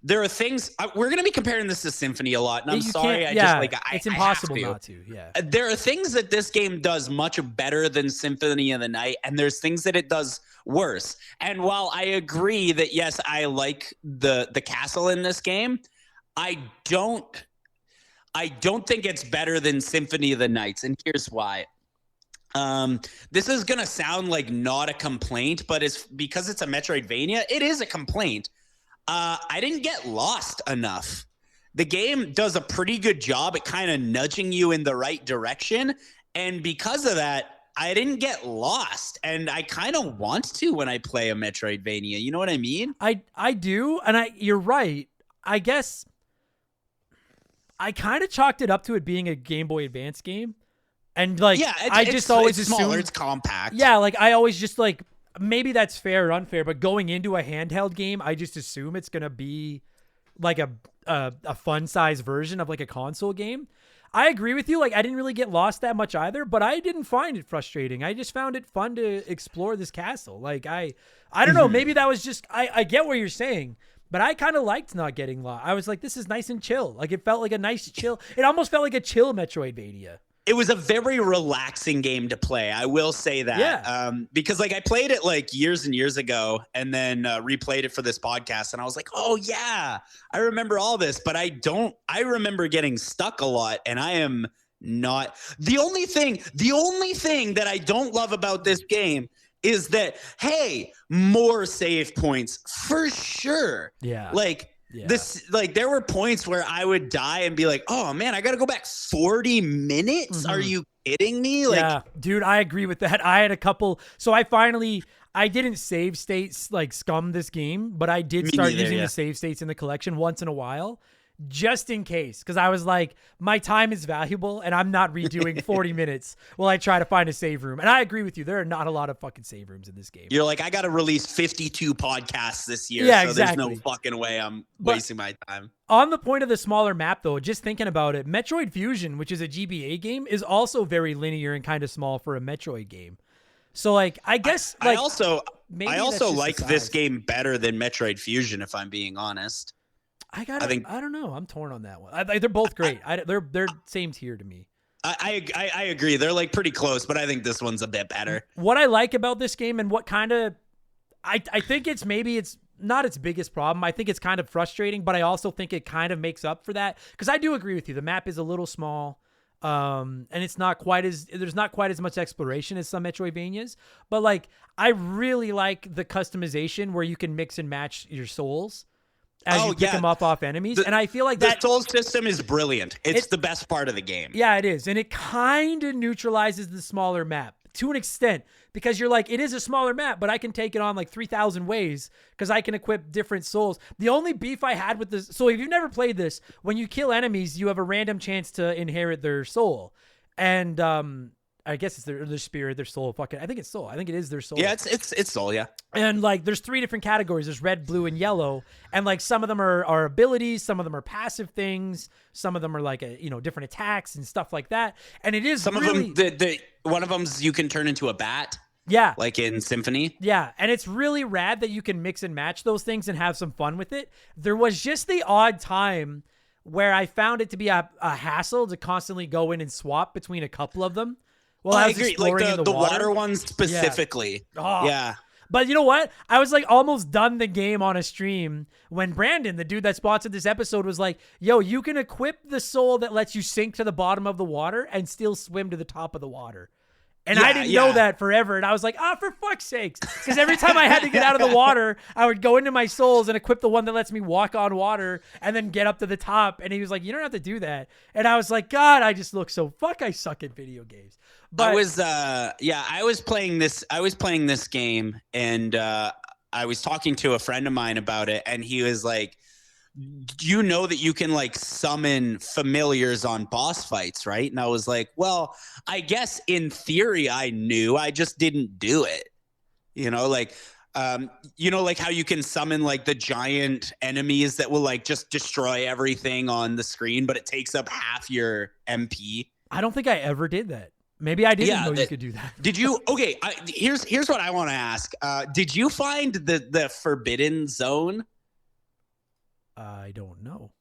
Speaker 4: there are things, we're going to be comparing this to Symphony a lot, and I'm sorry.
Speaker 1: It's impossible not to. Yeah.
Speaker 4: There are things that this game does much better than Symphony of the Night, and there's things that it does worse. And while I agree that, yes, I like the castle in this game, I don't think it's better than Symphony of the Nights, and here's why. This is gonna sound like not a complaint, but it's because it's a Metroidvania, it is a complaint. I didn't get lost enough. The game does a pretty good job at kind of nudging you in the right direction, and because of that, I didn't get lost, and I kind of want to when I play a Metroidvania. You know what I mean?
Speaker 1: I do, and you're right. I guess I kind of chalked it up to it being a Game Boy Advance game. And like, I just always assumed
Speaker 4: smaller, it's compact.
Speaker 1: Yeah, like I always just like, maybe that's fair or unfair, but going into a handheld game, I just assume it's gonna be like a fun size version of like a console game. I agree with you. Like, I didn't really get lost that much either, but I didn't find it frustrating. I just found it fun to explore this castle. Like, I don't know. Maybe that was just, I get what you're saying, but I kind of liked not getting lost. I was like, this is nice and chill. Like, it felt like a nice chill. It almost felt like a chill Metroidvania.
Speaker 4: It was a very relaxing game to play. I will say that.
Speaker 1: Yeah.
Speaker 4: Because like I played it like years and years ago, and then replayed it for this podcast, and I was like, oh yeah, I remember all this, but I remember getting stuck a lot, and I am not. The only thing that I don't love about this game is that, hey, more save points for sure.
Speaker 1: Yeah.
Speaker 4: There were points where I would die and be like, oh man, I got to go back 40 minutes. Are you kidding me? Like,
Speaker 1: yeah, dude, I agree with that. I had a couple. So I didn't save states like scum this game, but I did start using the save states in the collection once in a while, just in case. Cause I was like, my time is valuable and I'm not redoing 40 minutes while I try to find a save room. And I agree with you. There are not a lot of fucking save rooms in this game.
Speaker 4: You're like, I got to release 52 podcasts this year.
Speaker 1: Yeah,
Speaker 4: so
Speaker 1: exactly.
Speaker 4: There's no fucking way I'm wasting my time.
Speaker 1: On the point of the smaller map though, just thinking about it, Metroid Fusion, which is a GBA game, is also very linear and kind of small for a Metroid game. So like, I guess
Speaker 4: I also like this
Speaker 1: size.
Speaker 4: game better than Metroid Fusion, if I'm being honest.
Speaker 1: I don't know. I'm torn on that one. They're both great. They're same tier to me.
Speaker 4: I agree. They're like pretty close, but I think this one's a bit better.
Speaker 1: What I like about this game and what kind of I think it's not its biggest problem. I think it's kind of frustrating, but I also think it kind of makes up for that because I do agree with you. The map is a little small, and there's not quite as much exploration as some Metroidvanias. But like, I really like the customization where you can mix and match your souls as you pick them up off enemies, and I feel like
Speaker 4: the
Speaker 1: that
Speaker 4: soul system is brilliant. It's the best part of the game.
Speaker 1: Yeah, it is, and it kind of neutralizes the smaller map to an extent because you're like, it is a smaller map, but I can take it on like 3,000 ways because I can equip different souls. The only beef I had with this, so if you've never played this, when you kill enemies, you have a random chance to inherit their soul, and I guess it's their spirit, their soul. I think it's soul. I think it is their soul.
Speaker 4: Yeah, it's soul. Yeah.
Speaker 1: And like, there's 3 different categories. There's red, blue, and yellow. And like, some of them are abilities. Some of them are passive things. Some of them are like, different attacks and stuff like that. And it is
Speaker 4: some
Speaker 1: really,
Speaker 4: of them. One of them's you can turn into a bat.
Speaker 1: Yeah.
Speaker 4: Like in Symphony.
Speaker 1: Yeah. And it's really rad that you can mix and match those things and have some fun with it. There was just the odd time where I found it to be a hassle to constantly go in and swap between a couple of them. Well, I agree.
Speaker 4: Like the water ones specifically.
Speaker 1: Yeah. Oh.
Speaker 4: Yeah.
Speaker 1: But you know what? I was like almost done the game on a stream when Brandon, the dude that sponsored this episode, was like, yo, you can equip the soul that lets you sink to the bottom of the water and still swim to the top of the water. And I didn't know that forever. And I was like, for fuck's sakes. Because every time I had to get out of the water, I would go into my souls and equip the one that lets me walk on water and then get up to the top. And he was like, you don't have to do that. And I was like, God, I just look so I suck at video games. But
Speaker 4: I was playing this game and I was talking to a friend of mine about it, and he was like, you know that you can like summon familiars on boss fights, right? And I was like, well, I guess in theory I knew, I just didn't do it. Like how you can summon like the giant enemies that will like just destroy everything on the screen, but it takes up half your MP.
Speaker 1: I don't think I ever did that. Maybe I didn't know you could do that.
Speaker 4: Did you? Okay, here's what I want to ask. Did you find the Forbidden Zone?
Speaker 1: I don't know.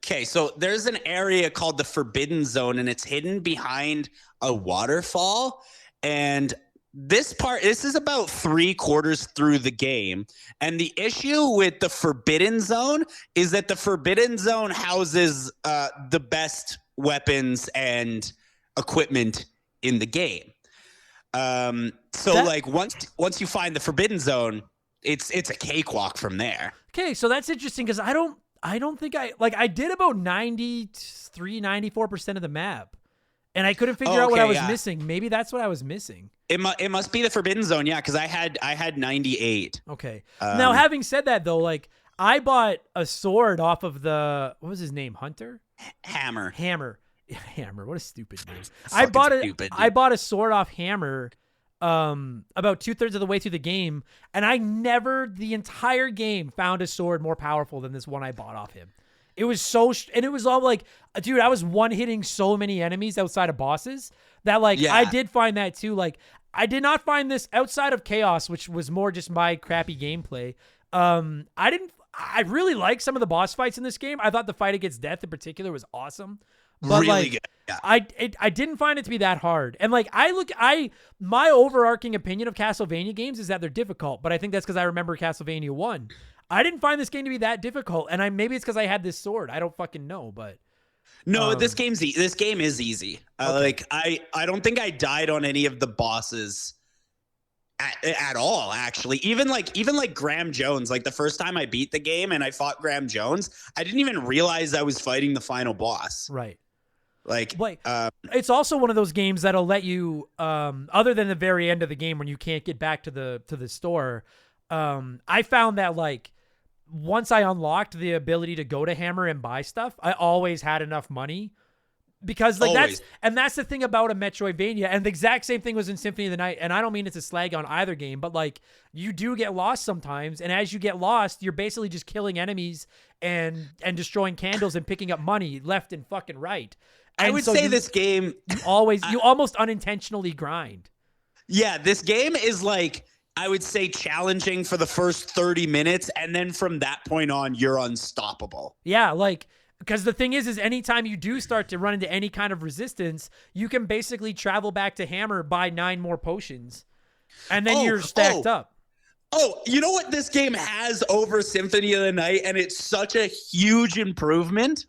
Speaker 4: Okay, so there's an area called the Forbidden Zone, and it's hidden behind a waterfall. And this is about 3/4 through the game. And the issue with the Forbidden Zone is that the Forbidden Zone houses the best weapons and equipment in the game. Once you find the Forbidden Zone, it's a cakewalk from there.
Speaker 1: Okay, so that's interesting because I don't think I did about 94% of the map, and I couldn't figure out what I was missing. Maybe that's what I was missing.
Speaker 4: It must be the Forbidden Zone, yeah, because I had 98.
Speaker 1: Okay. Now, having said that, though, like, I bought a sword off of what was his name? Hunter?
Speaker 4: Hammer.
Speaker 1: What a stupid name. I bought a sword off Hammer about 2/3 of the way through the game, and I never the entire game found a sword more powerful than this one I bought off him. It was and it was all like, dude, I was one-hitting so many enemies outside of bosses that I did find that too. Like, I did not find this outside of Chaos, which was more just my crappy gameplay. I really like some of the boss fights in this game. I thought the fight against Death in particular was awesome. But
Speaker 4: really good. Yeah.
Speaker 1: I didn't find it to be that hard. And like, my overarching opinion of Castlevania games is that they're difficult, but I think that's because I remember Castlevania 1. I didn't find this game to be that difficult, and maybe it's because I had this sword. I don't fucking know, but
Speaker 4: no, this game is easy. Okay. Like I don't think I died on any of the bosses at all, actually. Even like Graham Jones, like the first time I beat the game and I fought Graham Jones, I didn't even realize I was fighting the final boss.
Speaker 1: Right.
Speaker 4: Like,
Speaker 1: it's also one of those games that'll let you, other than the very end of the game when you can't get back to the store. I found that like once I unlocked the ability to go to Hammer and buy stuff, I always had enough money because like that's the thing about a Metroidvania, and the exact same thing was in Symphony of the Night. And I don't mean it's a slag on either game, but like you do get lost sometimes, and as you get lost, you're basically just killing enemies and destroying candles and picking up money left and fucking right. And
Speaker 4: I would say this game
Speaker 1: you almost unintentionally grind.
Speaker 4: Yeah, this game is like, I would say, challenging for the first 30 minutes, and then from that point on, you're unstoppable.
Speaker 1: Yeah, like because the thing is anytime you do start to run into any kind of resistance, you can basically travel back to Hammer, buy 9 more potions, and then you're stacked up.
Speaker 4: Oh, you know what this game has over Symphony of the Night, and it's such a huge improvement?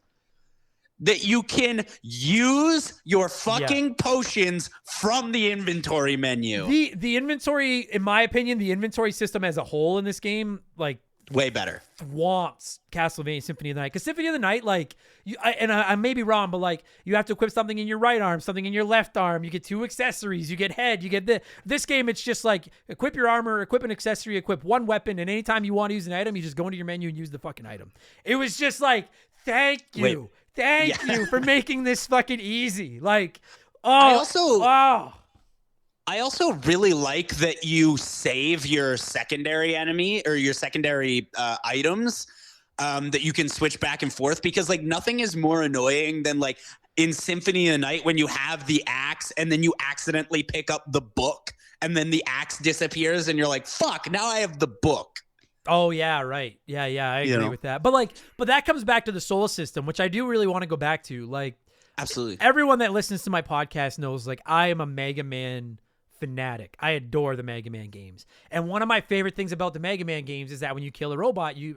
Speaker 4: That you can use your fucking potions from the inventory menu.
Speaker 1: The inventory, in my opinion, the inventory system as a whole in this game, like,
Speaker 4: way better.
Speaker 1: Swamps Castlevania Symphony of the Night. Because Symphony of the Night, like, I may be wrong, but like, you have to equip something in your right arm, something in your left arm. You get 2 accessories. You get head. You get this game. It's just like equip your armor, equip an accessory, equip one weapon, and anytime you want to use an item, you just go into your menu and use the fucking item. It was just like, thank you. Thank you for making this fucking easy. Like, I
Speaker 4: also really like that you save your secondary enemy or your secondary items that you can switch back and forth, because like nothing is more annoying than like in Symphony of the Night when you have the axe and then you accidentally pick up the book and then the axe disappears and you're like, fuck, now I have the book.
Speaker 1: Oh yeah, right. Yeah, I agree with that. But that comes back to the soul system, which I do really want to go back to. Like,
Speaker 4: absolutely.
Speaker 1: Everyone that listens to my podcast knows, like, I am a Mega Man fanatic. I adore the Mega Man games. And one of my favorite things about the Mega Man games is that when you kill a robot, you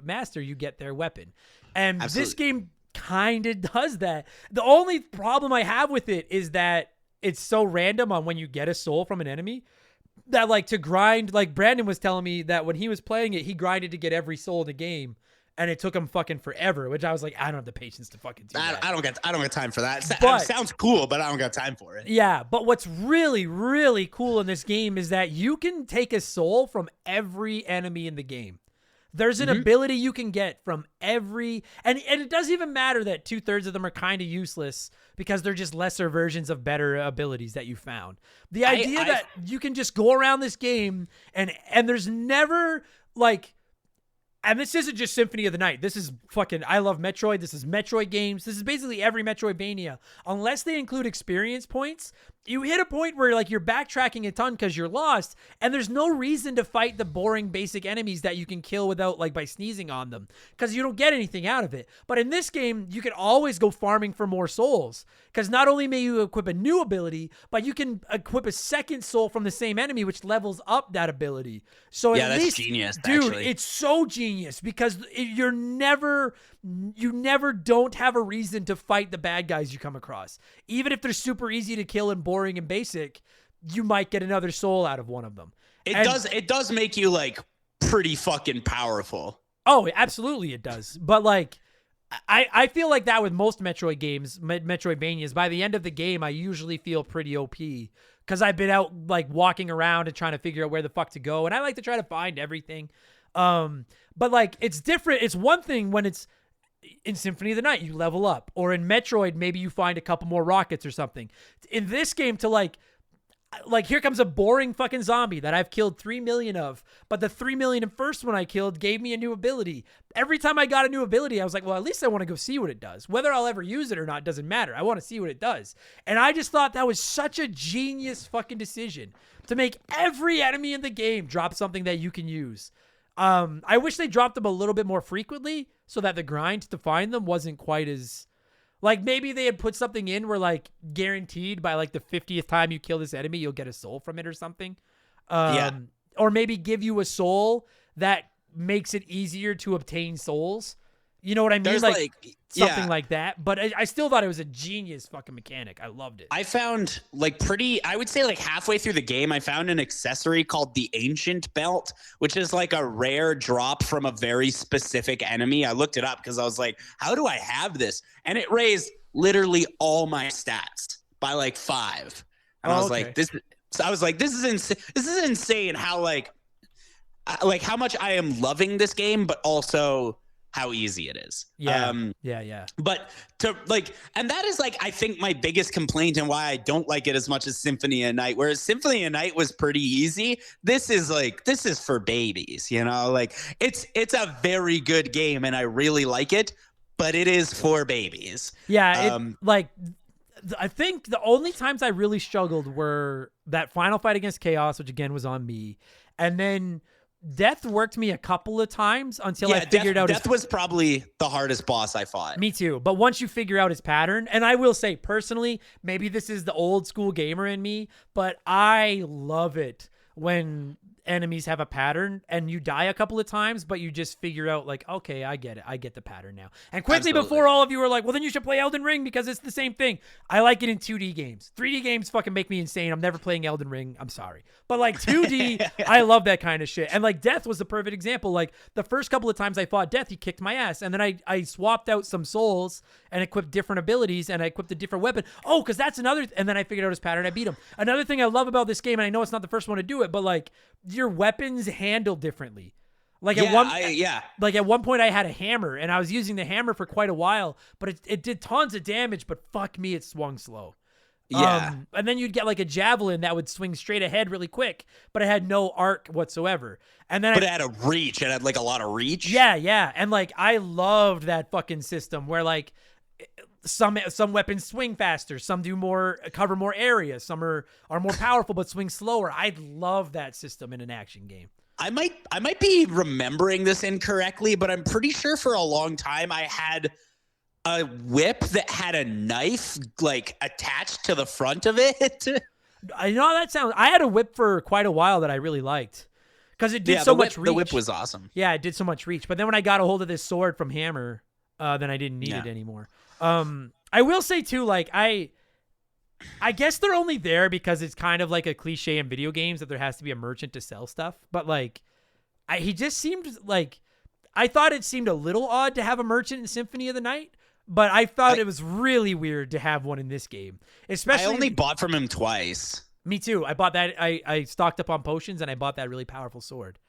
Speaker 1: get their weapon. And this game kind of does that. The only problem I have with it is that it's so random on when you get a soul from an enemy. That like to grind, like Brandon was telling me that when he was playing it, he grinded to get every soul in the game, and it took him fucking forever. Which I was like, I don't have the patience to fucking do that.
Speaker 4: I don't get time for that.
Speaker 1: But,
Speaker 4: it sounds cool, but I don't got time for it.
Speaker 1: Yeah, but what's really, really cool in this game is that you can take a soul from every enemy in the game. There's an ability you can get from every, and it doesn't even matter that 2/3 of them are kind of useless because they're just lesser versions of better abilities that you found. The idea that you can just go around this game and there's never like, and this isn't just Symphony of the Night. This is fucking, I love Metroid. This is Metroid games. This is basically every Metroidvania. Unless they include experience points, you hit a point where like you're backtracking a ton because you're lost, and there's no reason to fight the boring basic enemies that you can kill without like by sneezing on them because you don't get anything out of it. But in this game, you can always go farming for more souls because not only may you equip a new ability, but you can equip a second soul from the same enemy, which levels up that ability. So
Speaker 4: yeah,
Speaker 1: at
Speaker 4: that's
Speaker 1: least,
Speaker 4: genius,
Speaker 1: dude,
Speaker 4: actually.
Speaker 1: it's so genius because you never don't have a reason to fight the bad guys you come across. Even if they're super easy to kill and boring and basic, you might get another soul out of one of them.
Speaker 4: It does make you like pretty fucking powerful.
Speaker 1: Oh, absolutely it does. But like I feel like that with most Metroid games, Metroidvanias, by the end of the game I usually feel pretty OP because I've been out like walking around and trying to figure out where the fuck to go, and I like to try to find everything. But like it's different. It's one thing when it's in Symphony of the Night, you level up, or in Metroid, maybe you find a couple more rockets or something. In this game, to like here comes a boring fucking zombie that I've killed 3 million of, but the 3 million first one I killed gave me a new ability. Every time I got a new ability, I was like, well, at least I want to go see what it does. Whether I'll ever use it or not doesn't matter. I want to see what it does. And I just thought that was such a genius fucking decision to make every enemy in the game drop something that you can use. I wish they dropped them a little bit more frequently so that the grind to find them wasn't quite as, like, maybe they had put something in where like guaranteed by like the 50th time you kill this enemy, you'll get a soul from it or something. Or maybe give you a soul that makes it easier to obtain souls. You know what I mean?
Speaker 4: There's
Speaker 1: something like that. But I still thought it was a genius fucking mechanic. I loved it.
Speaker 4: I found I would say like halfway through the game, I found an accessory called the Ancient Belt, which is like a rare drop from a very specific enemy. I looked it up because I was like, how do I have this? And it raised literally all my stats by like 5. And I was like, this is insane how like how much I am loving this game, but also how easy it is.
Speaker 1: Yeah.
Speaker 4: But to like, and that is like, I think my biggest complaint and why I don't like it as much as Symphony of the Night, whereas Symphony of the Night was pretty easy. This is for babies, you know, like it's a very good game and I really like it, but it is for babies.
Speaker 1: Yeah. I think the only times I really struggled were that final fight against Chaos, which again was on me. And then Death worked me a couple of times until I figured out
Speaker 4: Death was probably the hardest boss I fought.
Speaker 1: Me too. But once you figure out his pattern, and I will say personally, maybe this is the old school gamer in me, but I love it when enemies have a pattern and you die a couple of times, but you just figure out like, okay, I get it. I get the pattern now. And quickly before all of you are like, well, then you should play Elden Ring because it's the same thing. I like it in 2D games. 3D games fucking make me insane. I'm never playing Elden Ring. I'm sorry. But like 2D, I love that kind of shit. And like Death was the perfect example. Like the first couple of times I fought Death, he kicked my ass. And then I swapped out some souls and equipped different abilities and I equipped a different weapon. Oh, because that's another, and then I figured out his pattern. I beat him. Another thing I love about this game, and I know it's not the first one to do it, but like your weapons handle differently. Like at one point I had a hammer and I was using the hammer for quite a while, but it did tons of damage, but fuck me, it swung slow.
Speaker 4: Yeah.
Speaker 1: And then you'd get like a javelin that would swing straight ahead really quick, but it had no arc whatsoever. And then
Speaker 4: it had a reach. It had like a lot of reach.
Speaker 1: Yeah. And like I loved that fucking system where like some weapons swing faster, some do more, cover more areas, some are more powerful but swing slower. I love that system in an action game.
Speaker 4: I might be remembering this incorrectly, but I'm pretty sure for a long time I had a whip that had a knife like attached to the front of it.
Speaker 1: I know that sounds. I had a whip for quite a while that I really liked because it did so much reach.
Speaker 4: The whip was awesome.
Speaker 1: Yeah, it did so much reach. But then when I got a hold of this sword from Hammer, then I didn't need it anymore. I will say too, like I guess they're only there because it's kind of like a cliche in video games that there has to be a merchant to sell stuff. But like, he just seemed like, I thought it seemed a little odd to have a merchant in Symphony of the Night, but I thought it was really weird to have one in this game. Especially,
Speaker 4: I only bought from him twice.
Speaker 1: Me too. I bought that. I stocked up on potions and I bought that really powerful sword.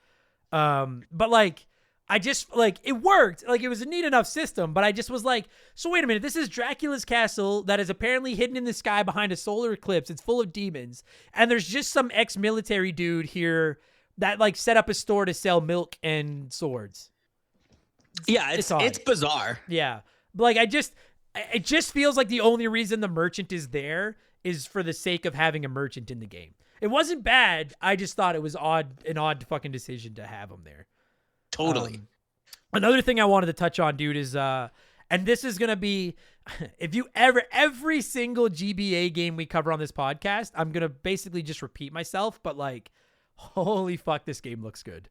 Speaker 1: But like, I just like it worked. Like it was a neat enough system, but I just was like, so wait a minute. This is Dracula's castle that is apparently hidden in the sky behind a solar eclipse. It's full of demons. And there's just some ex-military dude here that like set up a store to sell milk and swords.
Speaker 4: Yeah, it's bizarre.
Speaker 1: Yeah. Like it just feels like the only reason the merchant is there is for the sake of having a merchant in the game. It wasn't bad. I just thought it was an odd fucking decision to have him there.
Speaker 4: Totally.
Speaker 1: Another thing I wanted to touch on, dude, is and this is gonna be if you every single GBA game we cover on this podcast, I'm gonna basically just repeat myself, but like, holy fuck, this game looks good.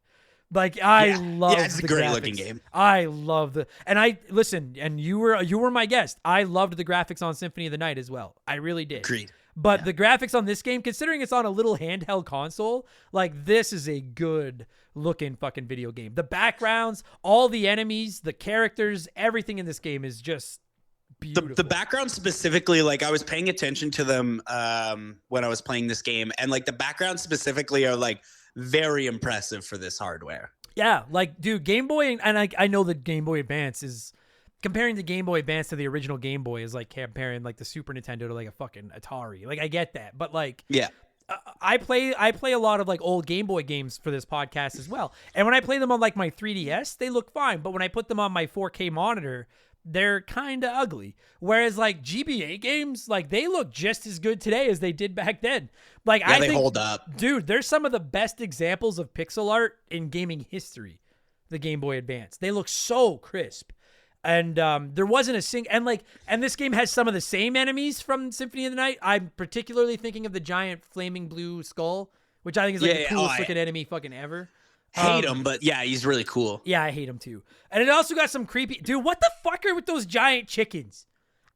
Speaker 1: Like I love
Speaker 4: it's a great looking game.
Speaker 1: I love and you were my guest. I loved the graphics on Symphony of the Night as well. I really did.
Speaker 4: Agreed.
Speaker 1: But the graphics on this game, considering it's on a little handheld console, like this is a good looking fucking video game. The backgrounds, all the enemies, the characters, everything in this game is just beautiful.
Speaker 4: The background specifically, like I was paying attention to them when I was playing this game, and like the backgrounds specifically are like very impressive for this hardware.
Speaker 1: Yeah, like dude, Game Boy, and I know the Game Boy Advance is comparing the Game Boy Advance to the original Game Boy is like comparing like the Super Nintendo to like a fucking Atari. Like I get that, but like I play a lot of like old Game Boy games for this podcast as well. And when I play them on like my 3DS, they look fine, but when I put them on my 4K monitor, they're kind of ugly. Whereas like GBA games, like they look just as good today as they did back then. Like I think,
Speaker 4: hold up.
Speaker 1: Dude, there's some of the best examples of pixel art in gaming history. The Game Boy Advance. They look so crisp. And there wasn't a and this game has some of the same enemies from Symphony of the Night. I'm particularly thinking of the giant flaming blue skull, which I think is like the coolest looking enemy fucking ever.
Speaker 4: Hate him, but yeah, he's really cool.
Speaker 1: Yeah, I hate him too. And it also got some creepy dude. What the fuck are with those giant chickens?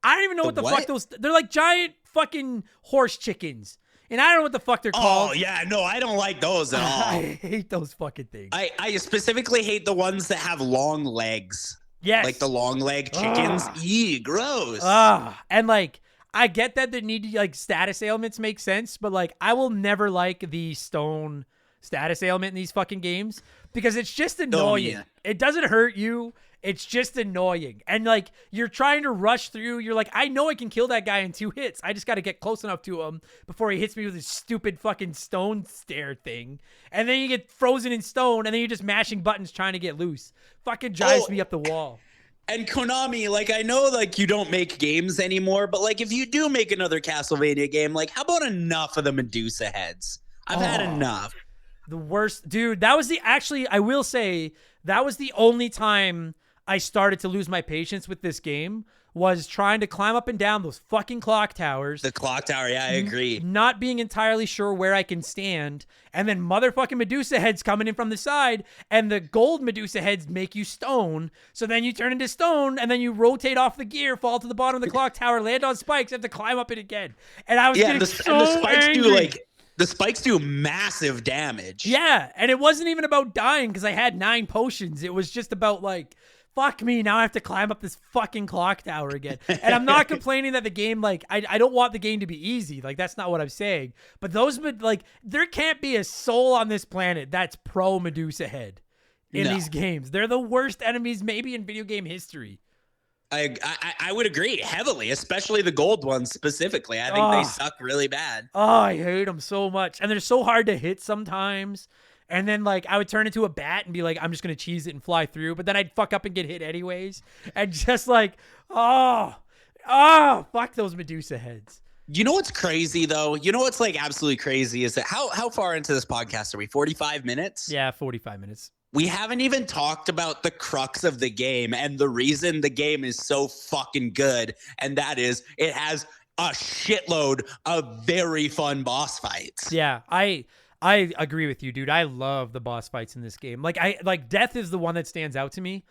Speaker 1: I don't even know what the fuck they're like giant fucking horse chickens. And I don't know what the fuck they're called.
Speaker 4: Oh, yeah, no, I don't like those at all.
Speaker 1: I hate those fucking things.
Speaker 4: I specifically hate the ones that have long legs.
Speaker 1: Yes.
Speaker 4: Like the long leg chickens. Eee, gross.
Speaker 1: And like, I get that the need to like status ailments make sense, but like, I will never like the stone status ailment in these fucking games because it's just annoying.
Speaker 4: Yeah.
Speaker 1: It doesn't hurt you. It's just annoying. And like, you're trying to rush through. You're like, I know I can kill that guy in 2 hits. I just got to get close enough to him before he hits me with his stupid fucking stone stare thing. And then you get frozen in stone and then you're just mashing buttons trying to get loose. Fucking drives me up the wall.
Speaker 4: And Konami, like, I know, like, you don't make games anymore, but, like, if you do make another Castlevania game, like, how about enough of the Medusa heads? I've had enough.
Speaker 1: The worst, dude. That was I will say that was the only time I started to lose my patience with this game, was trying to climb up and down those fucking clock towers.
Speaker 4: The clock tower, yeah, I agree.
Speaker 1: Not being entirely sure where I can stand, and then motherfucking Medusa heads coming in from the side, and the gold Medusa heads make you stone. So then you turn into stone, and then you rotate off the gear, fall to the bottom of the clock tower, land on spikes, have to climb up it again. And I was getting
Speaker 4: and the spikes
Speaker 1: angry.
Speaker 4: The spikes do massive damage.
Speaker 1: Yeah, and it wasn't even about dying because I had 9 potions. It was just about like, fuck me, now I have to climb up this fucking clock tower again. And I'm not complaining that the game, like, I don't want the game to be easy. Like, that's not what I'm saying. But there can't be a soul on this planet that's pro Medusa head in these games. They're the worst enemies maybe in video game history.
Speaker 4: I would agree heavily, especially the gold ones specifically. I think they suck really bad.
Speaker 1: Oh, I hate them so much. And they're so hard to hit sometimes. And then, like, I would turn into a bat and be like, I'm just going to cheese it and fly through. But then I'd fuck up and get hit anyways. And just like, fuck those Medusa heads.
Speaker 4: You know what's crazy, though? You know what's, like, absolutely crazy is that how far into this podcast are we? 45 minutes?
Speaker 1: Yeah, 45 minutes.
Speaker 4: We haven't even talked about the crux of the game and the reason the game is so fucking good. And that is it has a shitload of very fun boss fights.
Speaker 1: Yeah, I agree with you, dude. I love the boss fights in this game. Like Death is the one that stands out to me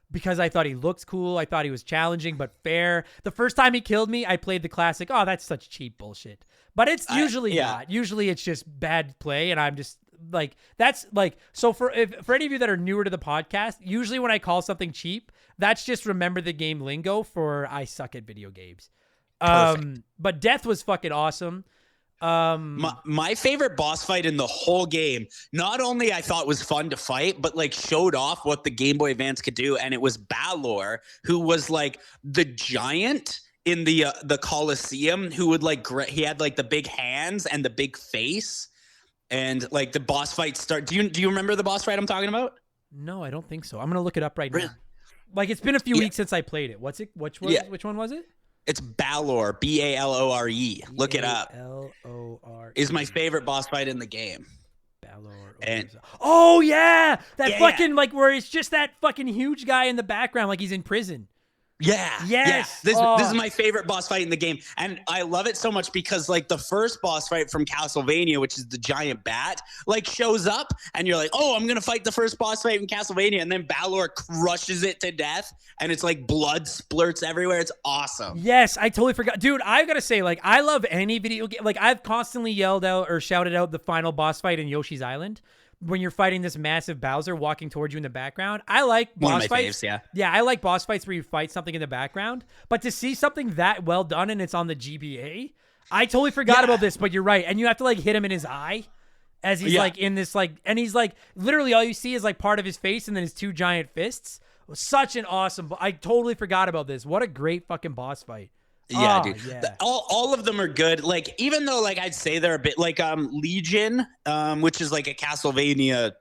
Speaker 1: because I thought he looked cool. I thought he was challenging but fair. The first time he killed me, I played the classic, oh, that's such cheap bullshit. But it's usually not. Usually it's just bad play, and I'm just like, that's like, so for any of you that are newer to the podcast, usually when I call something cheap, that's just remember the game lingo for I suck at video games. But Death was fucking awesome.
Speaker 4: My favorite boss fight in the whole game, not only I thought was fun to fight, but like showed off what the Game Boy Advance could do. And it was Balor, who was like the giant in the Colosseum, who would like, he had like the big hands and the big face. And like the boss fight start. Do you remember the boss fight I'm talking about?
Speaker 1: No, I don't think so. I'm going to look it up right now. Like, it's been a few weeks since I played it. Which one was it?
Speaker 4: It's Balor, Balore. Look it up.
Speaker 1: Balore
Speaker 4: is my favorite boss fight in the game.
Speaker 1: Balor.
Speaker 4: And
Speaker 1: oh yeah, fucking like where it's just that fucking huge guy in the background, like he's in prison.
Speaker 4: Yeah.
Speaker 1: Yes.
Speaker 4: Yeah. This is my favorite boss fight in the game. And I love it so much because like the first boss fight from Castlevania, which is the giant bat, like shows up and you're like, oh, I'm going to fight the first boss fight in Castlevania. And then Balor crushes it to death and it's like blood splurts everywhere. It's awesome.
Speaker 1: Yes. I totally forgot. Dude, I've got to say, like, I love any video game. Like, I've constantly yelled out or shouted out the final boss fight in Yoshi's Island, when you're fighting this massive Bowser walking towards you in the background. I like boss fights.
Speaker 4: Faves,
Speaker 1: yeah, I like boss fights where you fight something in the background. But to see something that well done and it's on the GBA, I totally forgot about this, but you're right. And you have to like hit him in his eye as he's like in this like, and he's like, literally all you see is like part of his face and then his 2 giant fists. Such an awesome, I totally forgot about this. What a great fucking boss fight.
Speaker 4: Yeah, dude. Yeah. All of them are good. Like, even though like I'd say they're a bit like Legion, which is like a Castlevania,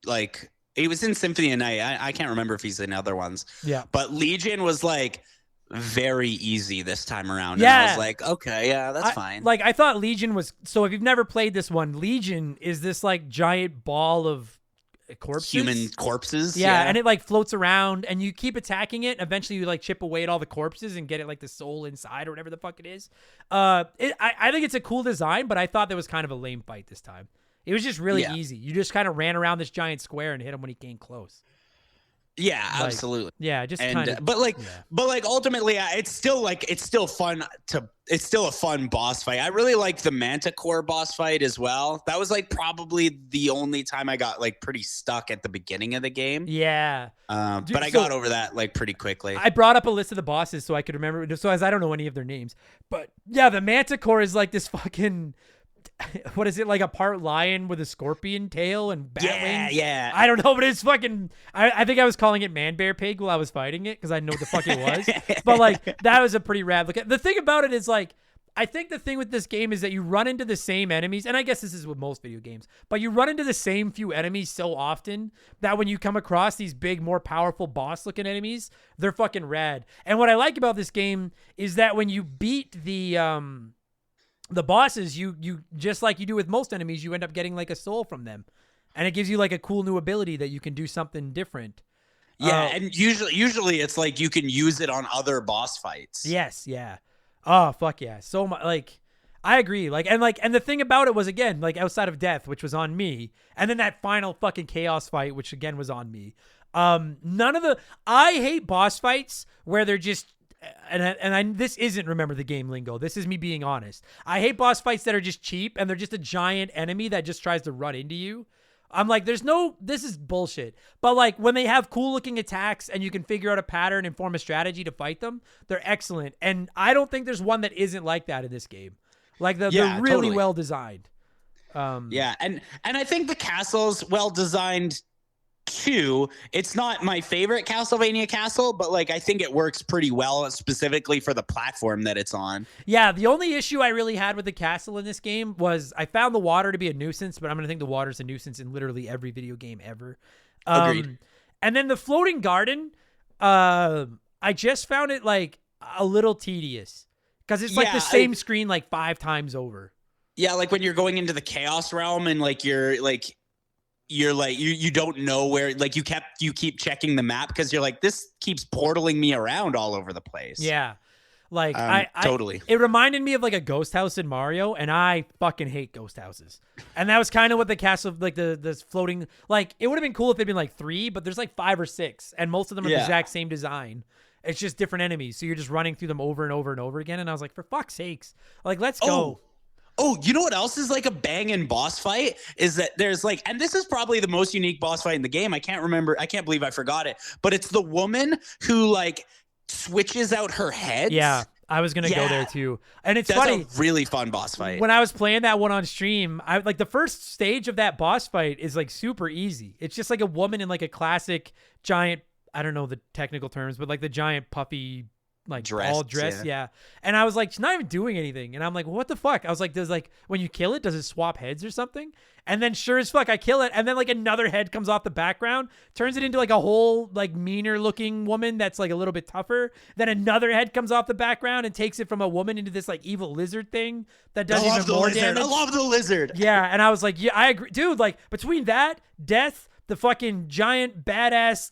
Speaker 4: like he was in Symphony of Night. I can't remember if he's in other ones.
Speaker 1: Yeah.
Speaker 4: But Legion was like very easy this time around.
Speaker 1: Yeah.
Speaker 4: And I was like, okay, yeah, that's fine.
Speaker 1: Like, I thought Legion was, so if you've never played this one, Legion is this like giant ball of corpses,
Speaker 4: human corpses.
Speaker 1: Yeah, and it like floats around and you keep attacking it. Eventually you like chip away at all the corpses and get it like the soul inside or whatever the fuck it is. I think it's a cool design, but I thought that was kind of a lame fight this time. It was just really easy. You just kind of ran around this giant square and hit him when he came close.
Speaker 4: Yeah, absolutely.
Speaker 1: Yeah, just kind of.
Speaker 4: But ultimately, it's still fun it's still a fun boss fight. I really like the Manticore boss fight as well. That was like probably the only time I got like pretty stuck at the beginning of the game.
Speaker 1: Yeah.
Speaker 4: But I got over that like pretty quickly.
Speaker 1: I brought up a list of the bosses so I could remember. So as I don't know any of their names, but yeah, the Manticore is like this fucking. What is it, like a part lion with a scorpion tail and bat wings?
Speaker 4: Yeah.
Speaker 1: I don't know, but it's fucking. I think I was calling it Man Bear Pig while I was fighting it because I know what the fuck it was. But like that was a pretty rad look. The thing about it is like, I think the thing with this game is that you run into the same enemies, and I guess this is with most video games, but you run into the same few enemies so often that when you come across these big, more powerful boss-looking enemies, they're fucking rad. And what I like about this game is that when you beat the bosses, you just like you do with most enemies, you end up getting like a soul from them. and it gives you like a cool new ability that you can do something different.
Speaker 4: Yeah, and usually it's like you can use it on other boss fights.
Speaker 1: Yes, yeah. Oh fuck yeah, so much. Like, I agree. And the thing about it was, again, like, outside of death, which was on me, and then that final fucking chaos fight, which again was on me. I hate boss fights where they're just. This isn't remember the game lingo. This is me being honest. I hate boss fights that are just cheap and they're just a giant enemy that just tries to run into you. I'm like, this is bullshit. But like when they have cool looking attacks and you can figure out a pattern and form a strategy to fight them, they're excellent. And I don't think there's one that isn't like that in this game. Like they're really
Speaker 4: totally
Speaker 1: well designed.
Speaker 4: Yeah, and I think the castle's well designed too. It's not my favorite Castlevania castle, but like I think it works pretty well, specifically for the platform that it's on.
Speaker 1: Yeah, the only issue I really had with the castle in this game was I found the water to be a nuisance, but I'm gonna think the water's a nuisance in literally every video game ever.
Speaker 4: Agreed.
Speaker 1: And then the floating garden, I just found it like a little tedious because it's like the same screen like 5 times over.
Speaker 4: Yeah, like when you're going into the chaos realm and like you don't know where, like you keep checking the map because you're like, this keeps portaling me around all over the place.
Speaker 1: Yeah. Like
Speaker 4: totally.
Speaker 1: It reminded me of like a ghost house in Mario, and I fucking hate ghost houses. And that was kind of what the castle, like the floating, like it would have been cool if it'd been like 3, but there's like 5 or 6, and most of them are the exact same design. It's just different enemies, so you're just running through them over and over and over again. And I was like, for fuck's sakes, like let's go.
Speaker 4: Oh, you know what else is like a banging boss fight? Is that there's like, and this is probably the most unique boss fight in the game. I can't believe I forgot it, but it's the woman who like switches out her head.
Speaker 1: Yeah, I was gonna go there too. And it's funny.
Speaker 4: That's a really fun boss fight.
Speaker 1: When I was playing that one on stream, I like the first stage of that boss fight is like super easy. It's just like a woman in like a classic giant, I don't know the technical terms, but like the giant puffy like all dressed, yeah. And I was like, she's not even doing anything. And I'm like, what the fuck? I was like, does like when you kill it, does it swap heads or something? And then sure as fuck, I kill it, and then like another head comes off the background, turns it into like a whole like meaner looking woman that's like a little bit tougher. Then another head comes off the background and takes it from a woman into this like evil lizard thing that does even more damage.
Speaker 4: I love the lizard.
Speaker 1: Yeah, and I was like, yeah, I agree, dude. Like between that, death, the fucking giant badass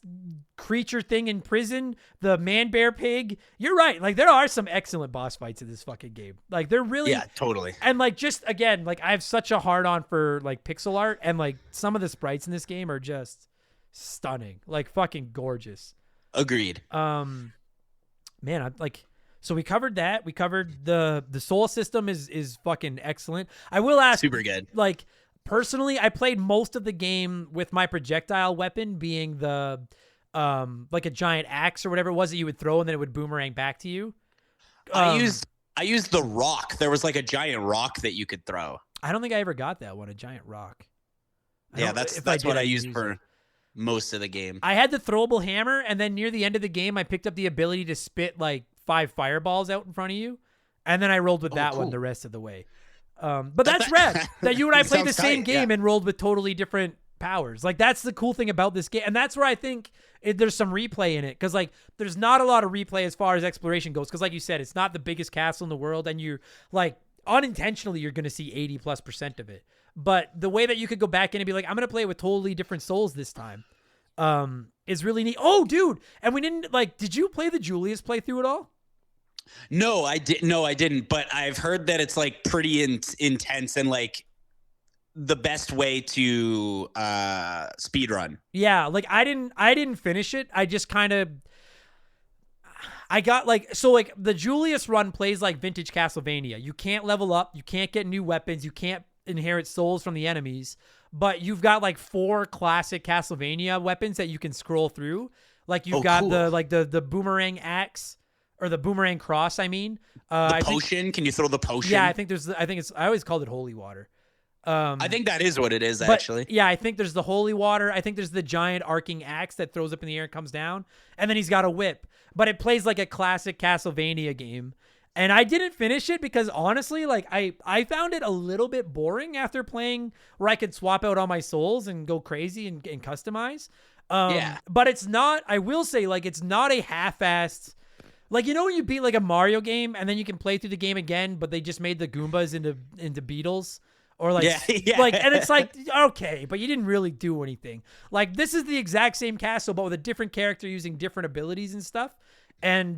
Speaker 1: creature thing in prison, the man bear pig. You're right. Like there are some excellent boss fights in this fucking game. Like they're really,
Speaker 4: yeah, totally.
Speaker 1: And like just again, like I have such a hard on for like pixel art, and like some of the sprites in this game are just stunning, like fucking gorgeous.
Speaker 4: Agreed.
Speaker 1: Man, I like. So we covered that. We covered the soul system is fucking excellent. I will ask,
Speaker 4: super good.
Speaker 1: Like personally, I played most of the game with my projectile weapon being the like a giant axe or whatever it was that you would throw and then it would boomerang back to you.
Speaker 4: I used the rock. There was like a giant rock that you could throw.
Speaker 1: I don't think I ever got that one, a giant rock.
Speaker 4: Yeah, that's what I used for most of the game.
Speaker 1: I had the throwable hammer, and then near the end of the game, I picked up the ability to spit like 5 fireballs out in front of you, and then I rolled with that one the rest of the way. But that's rad that you and I played the same game and rolled with totally different powers. Like that's the cool thing about this game, and that's where I think there's some replay in it, because like there's not a lot of replay as far as exploration goes, because like you said, it's not the biggest castle in the world, and you're like unintentionally you're gonna see 80+% of it. But the way that you could go back in and be like, I'm gonna play it with totally different souls this time, is really neat. Oh, dude, and we didn't like. Did you play the Julius playthrough at all?
Speaker 4: No, I didn't. But I've heard that it's like pretty intense and like the best way to speed run.
Speaker 1: Yeah, like I didn't finish it. I just kind of I got like, so like the Julius run plays like vintage Castlevania. You can't level up, you can't get new weapons, you can't inherit souls from the enemies, but you've got like 4 classic Castlevania weapons that you can scroll through. Like you've got cool. the boomerang axe, or the boomerang cross, I mean.
Speaker 4: The potion, can you throw the potion?
Speaker 1: Yeah, I always called it holy water.
Speaker 4: I think that is what it is, actually.
Speaker 1: Yeah, I think there's the holy water. I think there's the giant arcing axe that throws up in the air and comes down. And then he's got a whip. But it plays like a classic Castlevania game. And I didn't finish it because honestly, like I found it a little bit boring after playing where I could swap out all my souls and go crazy and customize. Yeah. But it's not, I will say, like, it's not a half-assed, like, you know when you beat like a Mario game and then you can play through the game again, but they just made the Goombas into Beetles? Or like,
Speaker 4: Yeah, yeah.
Speaker 1: like, and it's like, okay, but you didn't really do anything. Like, this is the exact same castle, but with a different character using different abilities and stuff. And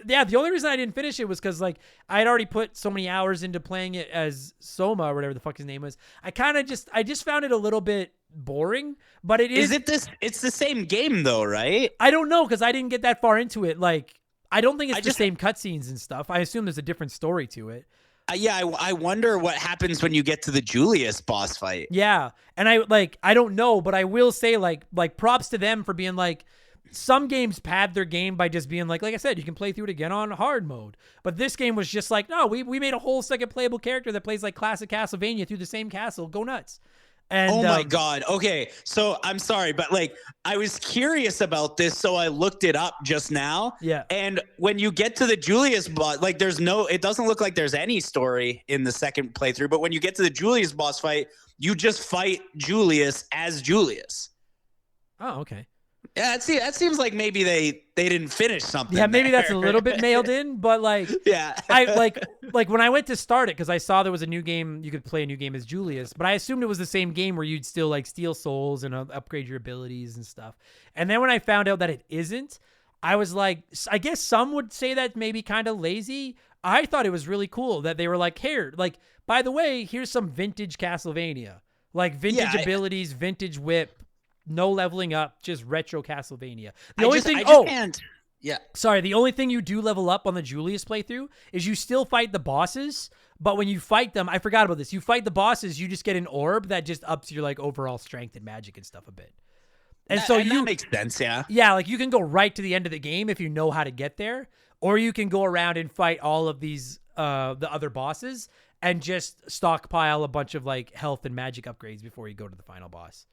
Speaker 1: yeah, the only reason I didn't finish it was because like I had already put so many hours into playing it as Soma or whatever the fuck his name was. I just found it a little bit boring. But it is.
Speaker 4: Is it this? It's the same game though, right?
Speaker 1: I don't know because I didn't get that far into it. Like, I don't think it's the same cutscenes and stuff. I assume there's a different story to it.
Speaker 4: Yeah, I wonder what happens when you get to the Julius boss fight.
Speaker 1: Yeah, and I don't know, but I will say like props to them for being like, some games pad their game by just being like I said, you can play through it again on hard mode. But this game was just like, no, we made a whole second playable character that plays like classic Castlevania through the same castle. Go nuts. And,
Speaker 4: oh my God. Okay. So I'm sorry, but like I was curious about this. So I looked it up just now.
Speaker 1: Yeah.
Speaker 4: And when you get to the Julius boss, like it doesn't look like there's any story in the second playthrough, but when you get to the Julius boss fight, you just fight Julius as Julius.
Speaker 1: Oh, okay.
Speaker 4: Yeah, that seems like maybe they didn't finish something.
Speaker 1: Yeah, maybe
Speaker 4: there.
Speaker 1: that's a little bit mailed in, but like,
Speaker 4: yeah,
Speaker 1: I like when I went to start it because I saw there was a new game, you could play a new game as Julius, but I assumed it was the same game where you'd still like steal souls and upgrade your abilities and stuff. And then when I found out that it isn't, I was like, I guess some would say that maybe kind of lazy. I thought it was really cool that they were like, here, like, by the way, here's some vintage Castlevania, like vintage abilities, vintage whip. No leveling up, just retro Castlevania. The only thing you do level up on the Julius playthrough is you still fight the bosses, but when you fight them, I forgot about this. You fight the bosses, you just get an orb that just ups your like overall strength and magic and stuff a bit. And that
Speaker 4: makes sense, yeah.
Speaker 1: Yeah, like you can go right to the end of the game if you know how to get there, or you can go around and fight all of these the other bosses and just stockpile a bunch of like health and magic upgrades before you go to the final boss.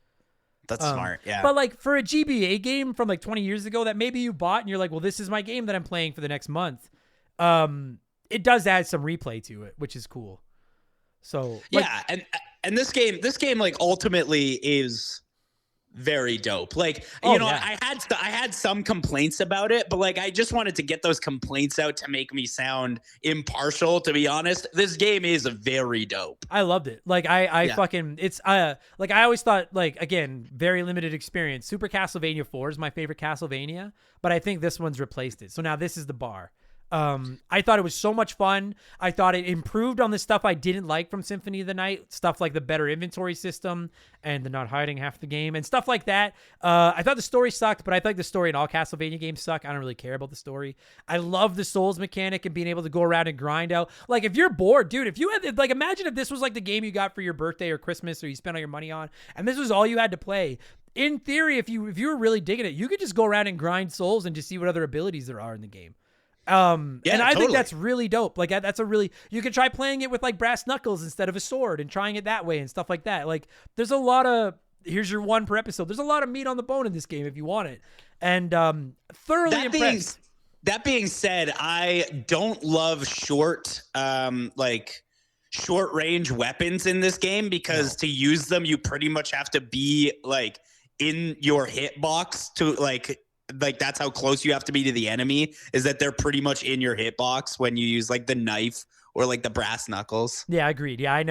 Speaker 4: That's smart, yeah.
Speaker 1: But like for a GBA game from like 20 years ago that maybe you bought and you're like, well, this is my game that I'm playing for the next month. It does add some replay to it, which is cool. So like,
Speaker 4: yeah, and this game like ultimately is very dope. Like, I had some complaints about it, but like I just wanted to get those complaints out to make me sound impartial, to be honest. This game is very dope.
Speaker 1: I loved it. Like it's like I always thought, like, again, very limited experience. Super Castlevania 4 is my favorite Castlevania, but I think this one's replaced it. So now this is the bar. I thought it was so much fun. I thought it improved on the stuff I didn't like from Symphony of the Night, stuff like the better inventory system and the not hiding half the game and stuff like that. I thought the story sucked, but I think the story in all Castlevania games suck. I don't really care about the story. I love the Souls mechanic and being able to go around and grind out. Like, if you're bored, dude, if you had, like, imagine if this was like the game you got for your birthday or Christmas or you spent all your money on, and this was all you had to play. In theory, if you were really digging it, you could just go around and grind souls and just see what other abilities there are in the game. And I think that's really dope. Like, that's you could try playing it with like brass knuckles instead of a sword and trying it that way and stuff like that. Like, there's a lot of, here's your one per episode. There's a lot of meat on the bone in this game if you want it. And thoroughly impressed.
Speaker 4: That being said, I don't love short range weapons in this game because to use them, you pretty much have to be like in your hitbox to like that's how close you have to be to the enemy, is that they're pretty much in your hitbox when you use like the knife or like the brass knuckles.
Speaker 1: Yeah, agreed. Yeah, I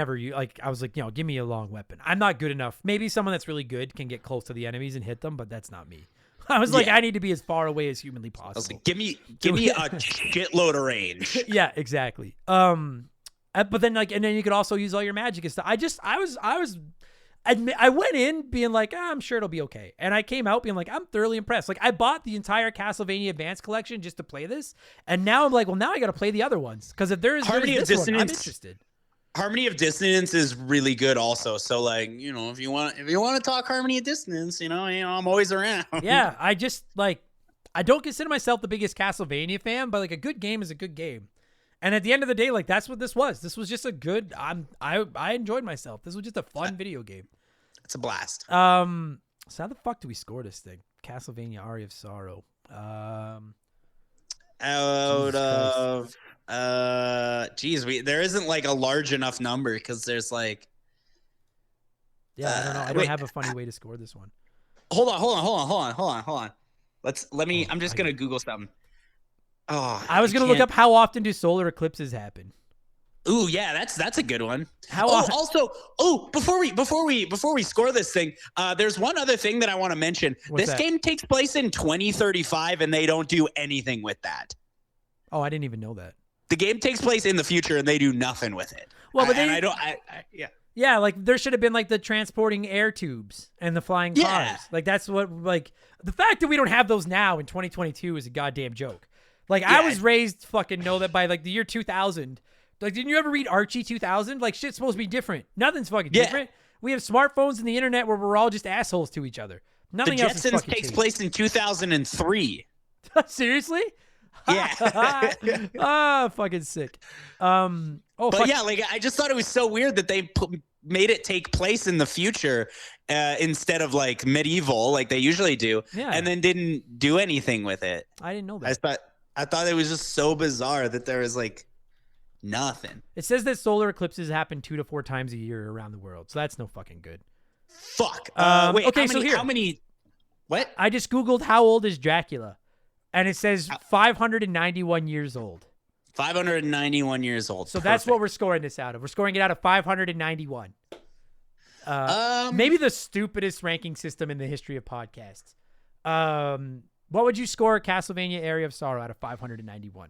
Speaker 1: was like, give me a long weapon. I'm not good enough. Maybe someone that's really good can get close to the enemies and hit them, but that's not me. I was like, I need to be as far away as humanly possible. I was like,
Speaker 4: give me a shitload of range.
Speaker 1: Yeah, exactly. But then and then you could also use all your magic and stuff. I went in being like, I'm sure it'll be okay. And I came out being like, I'm thoroughly impressed. Like, I bought the entire Castlevania Advance collection just to play this. And now I'm like, well, now I got to play the other ones. Because if there is
Speaker 4: Harmony of Dissonance,
Speaker 1: I'm interested.
Speaker 4: Harmony of Dissonance is really good also. So like, if you want to talk Harmony of Dissonance, I'm always around.
Speaker 1: Yeah. I just like, I don't consider myself the biggest Castlevania fan, but like a good game is a good game. And at the end of the day, like, that's what this was. This was just a good, I enjoyed myself. This was just a fun video game.
Speaker 4: It's a blast.
Speaker 1: So how the fuck do we score this thing? Castlevania Aria of Sorrow.
Speaker 4: There isn't like a large enough number because there's like.
Speaker 1: Yeah, I don't know. I don't have a funny way to score this one.
Speaker 4: Hold on. I'm just going to Google something. Oh,
Speaker 1: I was going to look up how often do solar eclipses happen.
Speaker 4: Ooh, yeah, that's a good one.
Speaker 1: How
Speaker 4: Oh,
Speaker 1: often-
Speaker 4: also, before we score this thing, there's one other thing that I want to mention.
Speaker 1: What's
Speaker 4: This
Speaker 1: that?
Speaker 4: game takes place in 2035, and they don't do anything with that.
Speaker 1: Oh, I didn't even know that.
Speaker 4: The game takes place in the future, and they do nothing with it.
Speaker 1: Well, but
Speaker 4: yeah.
Speaker 1: Yeah, like there should have been like the transporting air tubes and the flying cars.
Speaker 4: Yeah.
Speaker 1: Like that's what like the fact that we don't have those now in 2022 is a goddamn joke. Like I was raised fucking know that by like the year 2000. Like didn't you ever read Archie 2000? Like shit's supposed to be different. Nothing's fucking different. We have smartphones and the internet where we're all just assholes to each other. Nothing
Speaker 4: The
Speaker 1: else is
Speaker 4: Jetsons
Speaker 1: fucking
Speaker 4: takes
Speaker 1: changed.
Speaker 4: place in 2003.
Speaker 1: Seriously?
Speaker 4: Yeah.
Speaker 1: Ah, fucking sick. Oh,
Speaker 4: But
Speaker 1: fuck.
Speaker 4: yeah, like I just thought it was so weird that they made it take place in the future instead of like medieval, like they usually do,
Speaker 1: Yeah.
Speaker 4: and then didn't do anything with it.
Speaker 1: I didn't know that.
Speaker 4: I thought it was just so bizarre that there was like nothing.
Speaker 1: It says that solar eclipses happen 2 to 4 times a year around the world, so that's no fucking good.
Speaker 4: Fuck.
Speaker 1: okay,
Speaker 4: Wait. How many,
Speaker 1: so here.
Speaker 4: How many? What?
Speaker 1: I just Googled how old is Dracula, and it says 591 years old.
Speaker 4: 591 years old.
Speaker 1: So that's what we're scoring this out of. We're scoring it out of 591. Maybe the stupidest ranking system in the history of podcasts. What would you score Castlevania Area of Sorrow out of 591?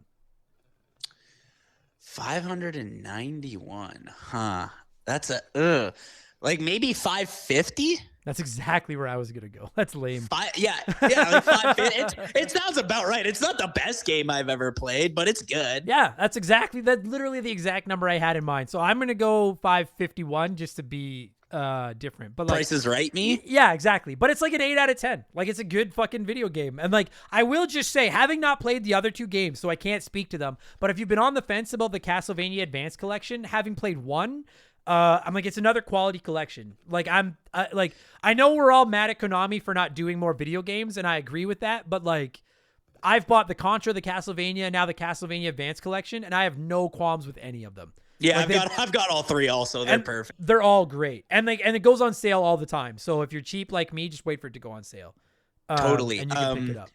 Speaker 4: 591. Huh. That's a like maybe 550.
Speaker 1: That's exactly where I was gonna go. That's lame.
Speaker 4: Yeah, like 550. It sounds about right. It's not the best game I've ever played, but it's good.
Speaker 1: Yeah, that's literally the exact number I had in mind. So I'm gonna go 551 just to be different. But like,
Speaker 4: Price is Right me.
Speaker 1: Yeah, exactly. But it's like an 8 out of 10. Like it's a good fucking video game. And like I will just say, having not played the other 2 games, so I can't speak to them. But if you've been on the fence about the Castlevania Advance Collection, having played 1, I'm like, it's another quality collection. Like I know we're all mad at Konami for not doing more video games, and I agree with that. But like, I've bought the Contra, the Castlevania, and now the Castlevania Advance Collection, and I have no qualms with any of them.
Speaker 4: Yeah,
Speaker 1: Like
Speaker 4: I've got all 3 also. They're perfect.
Speaker 1: They're all great. And it goes on sale all the time. So if you're cheap like me, just wait for it to go on sale.
Speaker 4: Totally.
Speaker 1: And you can pick it up.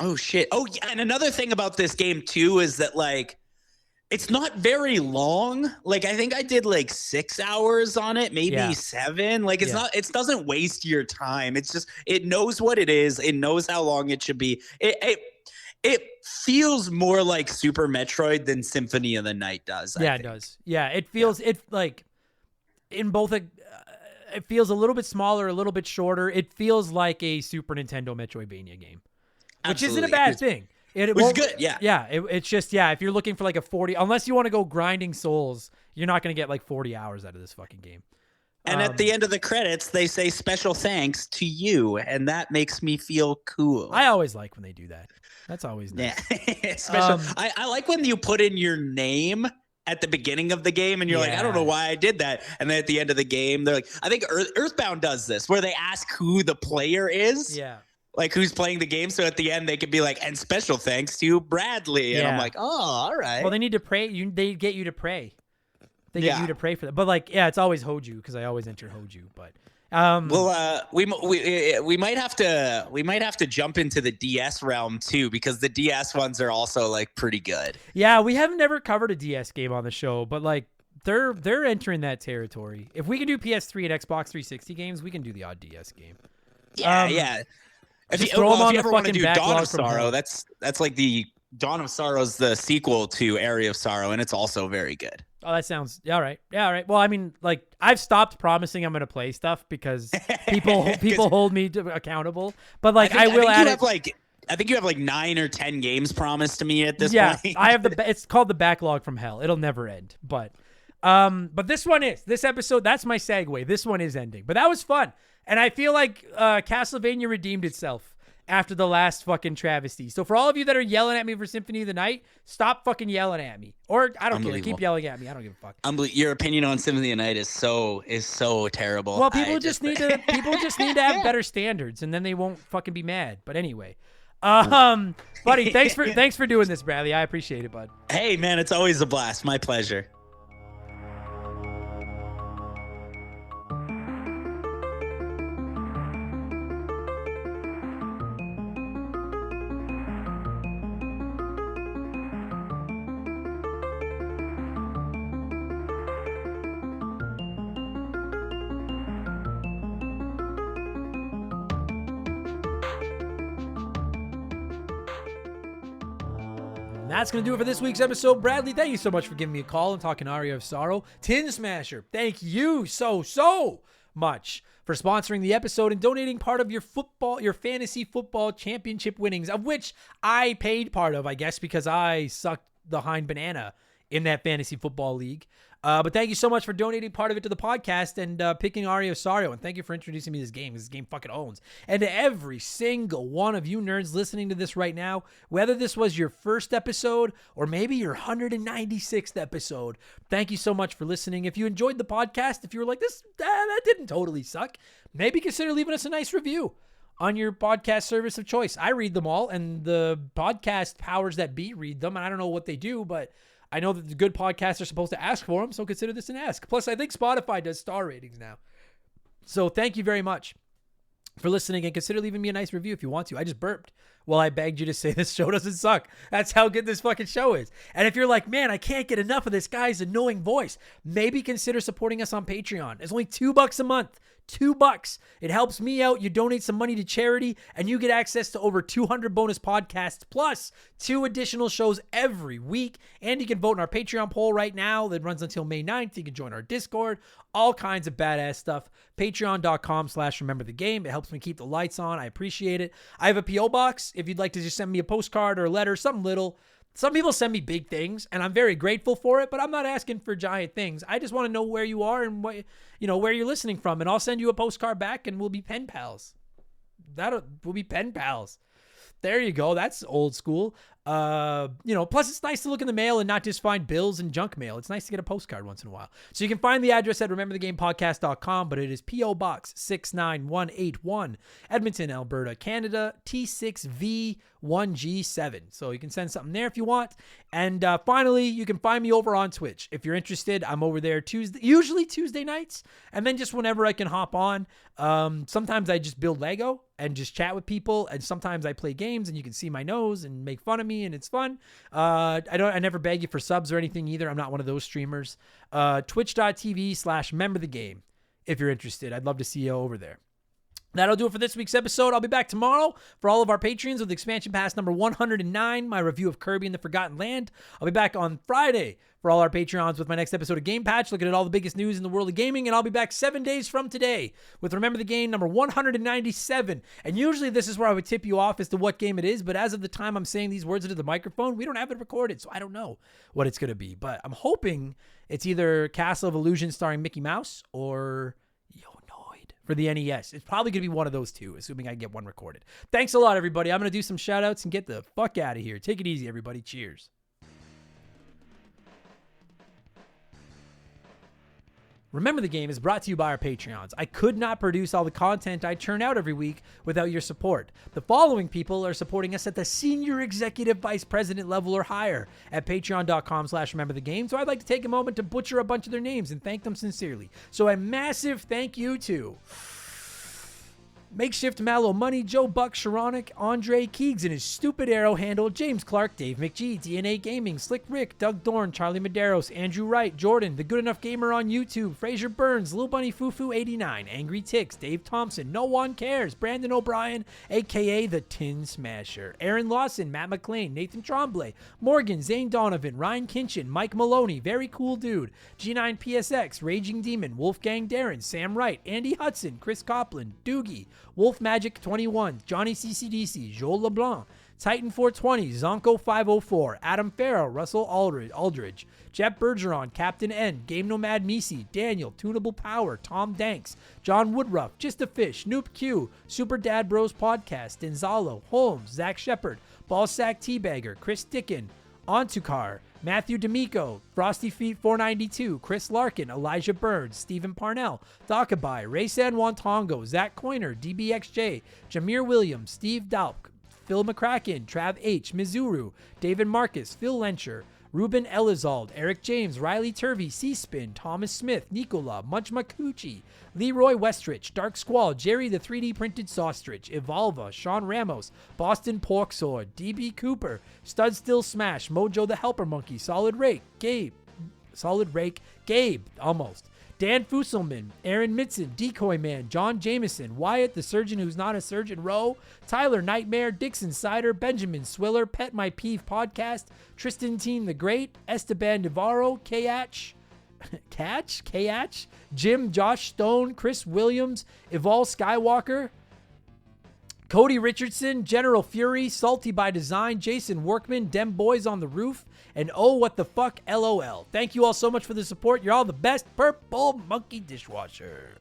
Speaker 4: Oh shit. Oh yeah, and another thing about this game too is that like it's not very long. Like I think I did like 6 hours on it, maybe 7. Like it's not. It doesn't waste your time. It's just it knows what it is. It knows how long it should be. It feels more like Super Metroid than Symphony of the Night does.
Speaker 1: Yeah, it does. Yeah, it feels it like in both it feels a little bit smaller, a little bit shorter. It feels like a Super Nintendo Metroidvania game, which isn't a bad thing. It
Speaker 4: was good. Yeah.
Speaker 1: Yeah. It's just, if you're looking for like a 40, unless you want to go grinding souls, you're not going to get like 40 hours out of this fucking game.
Speaker 4: And at the end of the credits, they say special thanks to you. And that makes me feel cool.
Speaker 1: I always like when they do that. That's always nice.
Speaker 4: Yeah. Special. I like when you put in your name at the beginning of the game and you're like, I don't know why I did that. And then at the end of the game, they're like, I think Earthbound does this where they ask who the player is.
Speaker 1: Yeah.
Speaker 4: Like who's playing the game. So at the end, they could be like, and special thanks to Bradley. And I'm like, oh, all right.
Speaker 1: Well, they need to pray. They get you to pray. They get you to pray for that. But like, it's always Hoju because I always enter Hoju. But
Speaker 4: we might have to jump into the DS realm too, because the DS ones are also like pretty good.
Speaker 1: Yeah, we have never covered a DS game on the show, but like they're entering that territory. If we can do PS3 and Xbox 360 games, we can do the odd DS game.
Speaker 4: Yeah. If you ever want to do Dawn of Sorrow, that's like the Dawn of Sorrow is the sequel to Area of Sorrow, and it's also very good.
Speaker 1: Oh, that sounds all right. Yeah, all right. Well, I mean, like I've stopped promising I'm going to play stuff because people hold me accountable. But like I will add
Speaker 4: I think you have like 9 or 10 games promised to me at this point.
Speaker 1: I have it's called the backlog from hell. It'll never end. But this episode, that's my segue. This one is ending. But that was fun. And I feel like Castlevania redeemed itself after the last fucking travesty. So for all of you that are yelling at me for Symphony of the Night, stop fucking yelling at me. Or I don't care. Keep yelling at me. I don't give a fuck.
Speaker 4: Your opinion on Symphony of the Night is so terrible.
Speaker 1: Well, people just need to have better standards, and then they won't fucking be mad. But anyway, buddy, thanks for doing this, Bradley. I appreciate it, bud.
Speaker 4: Hey, man, it's always a blast. My pleasure.
Speaker 1: That's going to do it for this week's episode. Bradley, thank you so much for giving me a call and talking Aria of Sorrow. Tin Smasher, thank you so much for sponsoring the episode and donating part of your fantasy football championship winnings, of which I paid part of, I guess, because I sucked the hind banana in that fantasy football league. But thank you so much for donating part of it to the podcast and picking Aria of Sorrow. And thank you for introducing me to this game. This game fucking owns. And to every single one of you nerds listening to this right now, whether this was your first episode or maybe your 196th episode, thank you so much for listening. If you enjoyed the podcast, if you were like, that didn't totally suck, maybe consider leaving us a nice review on your podcast service of choice. I read them all, and the podcast powers that be read them. And I don't know what they do, but I know that the good podcasts are supposed to ask for them, so consider this an ask. Plus, I think Spotify does star ratings now. So thank you very much for listening, and consider leaving me a nice review if you want to. I just burped while I begged you to say this show doesn't suck. That's how good this fucking show is. And if you're like, man, I can't get enough of this guy's annoying voice, maybe consider supporting us on Patreon. It's only $2 a month. $2. It helps me out. You donate some money to charity and you get access to over 200 bonus podcasts plus 2 additional shows every week. And you can vote in our Patreon poll right now that runs until May 9th. You can join our Discord, all kinds of badass stuff. Patreon.com/rememberthegame. It helps me keep the lights on. I appreciate it. I have a P.O. box if you'd like to just send me a postcard or a letter, something little. Some people send me big things, and I'm very grateful for it, but I'm not asking for giant things. I just want to know where you are and where you're listening from, and I'll send you a postcard back, and we'll be pen pals. We'll be pen pals. There you go. That's old school. Plus it's nice to look in the mail and not just find bills and junk mail. It's nice to get a postcard once in a while. So you can find the address at rememberthegamepodcast.com, but it is P.O. Box 69181, Edmonton, Alberta, Canada, T6V1G7. So you can send something there if you want. And finally, you can find me over on Twitch. If you're interested, I'm over there usually Tuesday nights, and then just whenever I can hop on. Sometimes I just build Lego and just chat with people, and sometimes I play games and you can see my nose and make fun of me, and it's fun. I never beg you for subs or anything either. I'm not one of those streamers. Twitch.tv/memberthegame if you're interested. I'd love to see you over there. That'll do it for this week's episode. I'll be back tomorrow for all of our patrons with Expansion Pass number 109, my review of Kirby and the Forgotten Land. I'll be back on Friday for all our Patreons with my next episode of Game Patch, looking at all the biggest news in the world of gaming. And I'll be back 7 days from today with Remember the Game number 197. And usually this is where I would tip you off as to what game it is. But as of the time I'm saying these words into the microphone, we don't have it recorded, so I don't know what it's going to be. But I'm hoping it's either Castle of Illusion starring Mickey Mouse or for the NES. It's probably going to be one of those two, assuming I get one recorded. Thanks a lot, everybody. I'm going to do some shout outs and get the fuck out of here. Take it easy, everybody. Cheers. Remember the Game is brought to you by our Patreons. I could not produce all the content I churn out every week without your support. The following people are supporting us at the senior executive vice president level or higher at patreon.com/rememberthegame. So I'd like to take a moment to butcher a bunch of their names and thank them sincerely. So a massive thank you to Makeshift Mallow Money, Joe Buck, Sharonic, Andre Keegs and his stupid arrow handle, James Clark, Dave McGee, DNA Gaming, Slick Rick, Doug Dorn, Charlie Medeiros, Andrew Wright, Jordan, The Good Enough Gamer on YouTube, Fraser Burns, Lil Bunny Fufu 89, Angry Ticks, Dave Thompson, No One Cares, Brandon O'Brien, aka The Tin Smasher, Aaron Lawson, Matt McLean, Nathan Tremblay, Morgan, Zane Donovan, Ryan Kinchin, Mike Maloney, Very Cool Dude, G9PSX, Raging Demon, Wolfgang Darren, Sam Wright, Andy Hudson, Chris Copland, Doogie, Wolf Magic 21, Johnny CCDC, Joel LeBlanc, Titan 420, Zonko 504, Adam Farrell, Russell Aldridge, Jeff Bergeron, Captain N, Game Nomad Misi, Daniel, Tunable Power, Tom Danks, John Woodruff, Just a Fish, Noop Q, Super Dad Bros Podcast, Denzalo, Holmes, Zach Shepard, Ballsack Teabagger, Chris Dickin, Ontukar, Matthew D'Amico, Frosty Feet 492, Chris Larkin, Elijah Burns, Stephen Parnell, Dakabai, Ray San Wantongo, Zach Coiner, DBXJ, Jameer Williams, Steve Dalk, Phil McCracken, Trav H, Mizuru, David Marcus, Phil Lencher, Ruben Elizald, Eric James, Riley Turvey, C-Spin, Thomas Smith, Nicola, Munch Makuchi, Leroy Westrich, Dark Squall, Jerry the 3D Printed Saustrich, Evolva, Sean Ramos, Boston Pork Sword, DB Cooper, Stud Still Smash, Mojo the Helper Monkey, Solid Rake, Gabe, almost, Dan Fusselman, Aaron Mitson, Decoy Man, John Jameson, Wyatt, the surgeon who's not a surgeon, Rowe, Tyler Nightmare, Dixon Sider, Benjamin Swiller, Pet My Peeve Podcast, Tristan Teen the Great, Esteban Navarro, Kach, Jim, Josh Stone, Chris Williams, Evol Skywalker, Cody Richardson, General Fury, Salty by Design, Jason Workman, Dem Boys on the Roof, and Oh What the Fuck LOL. Thank you all so much for the support. You're all the best. Purple Monkey Dishwasher.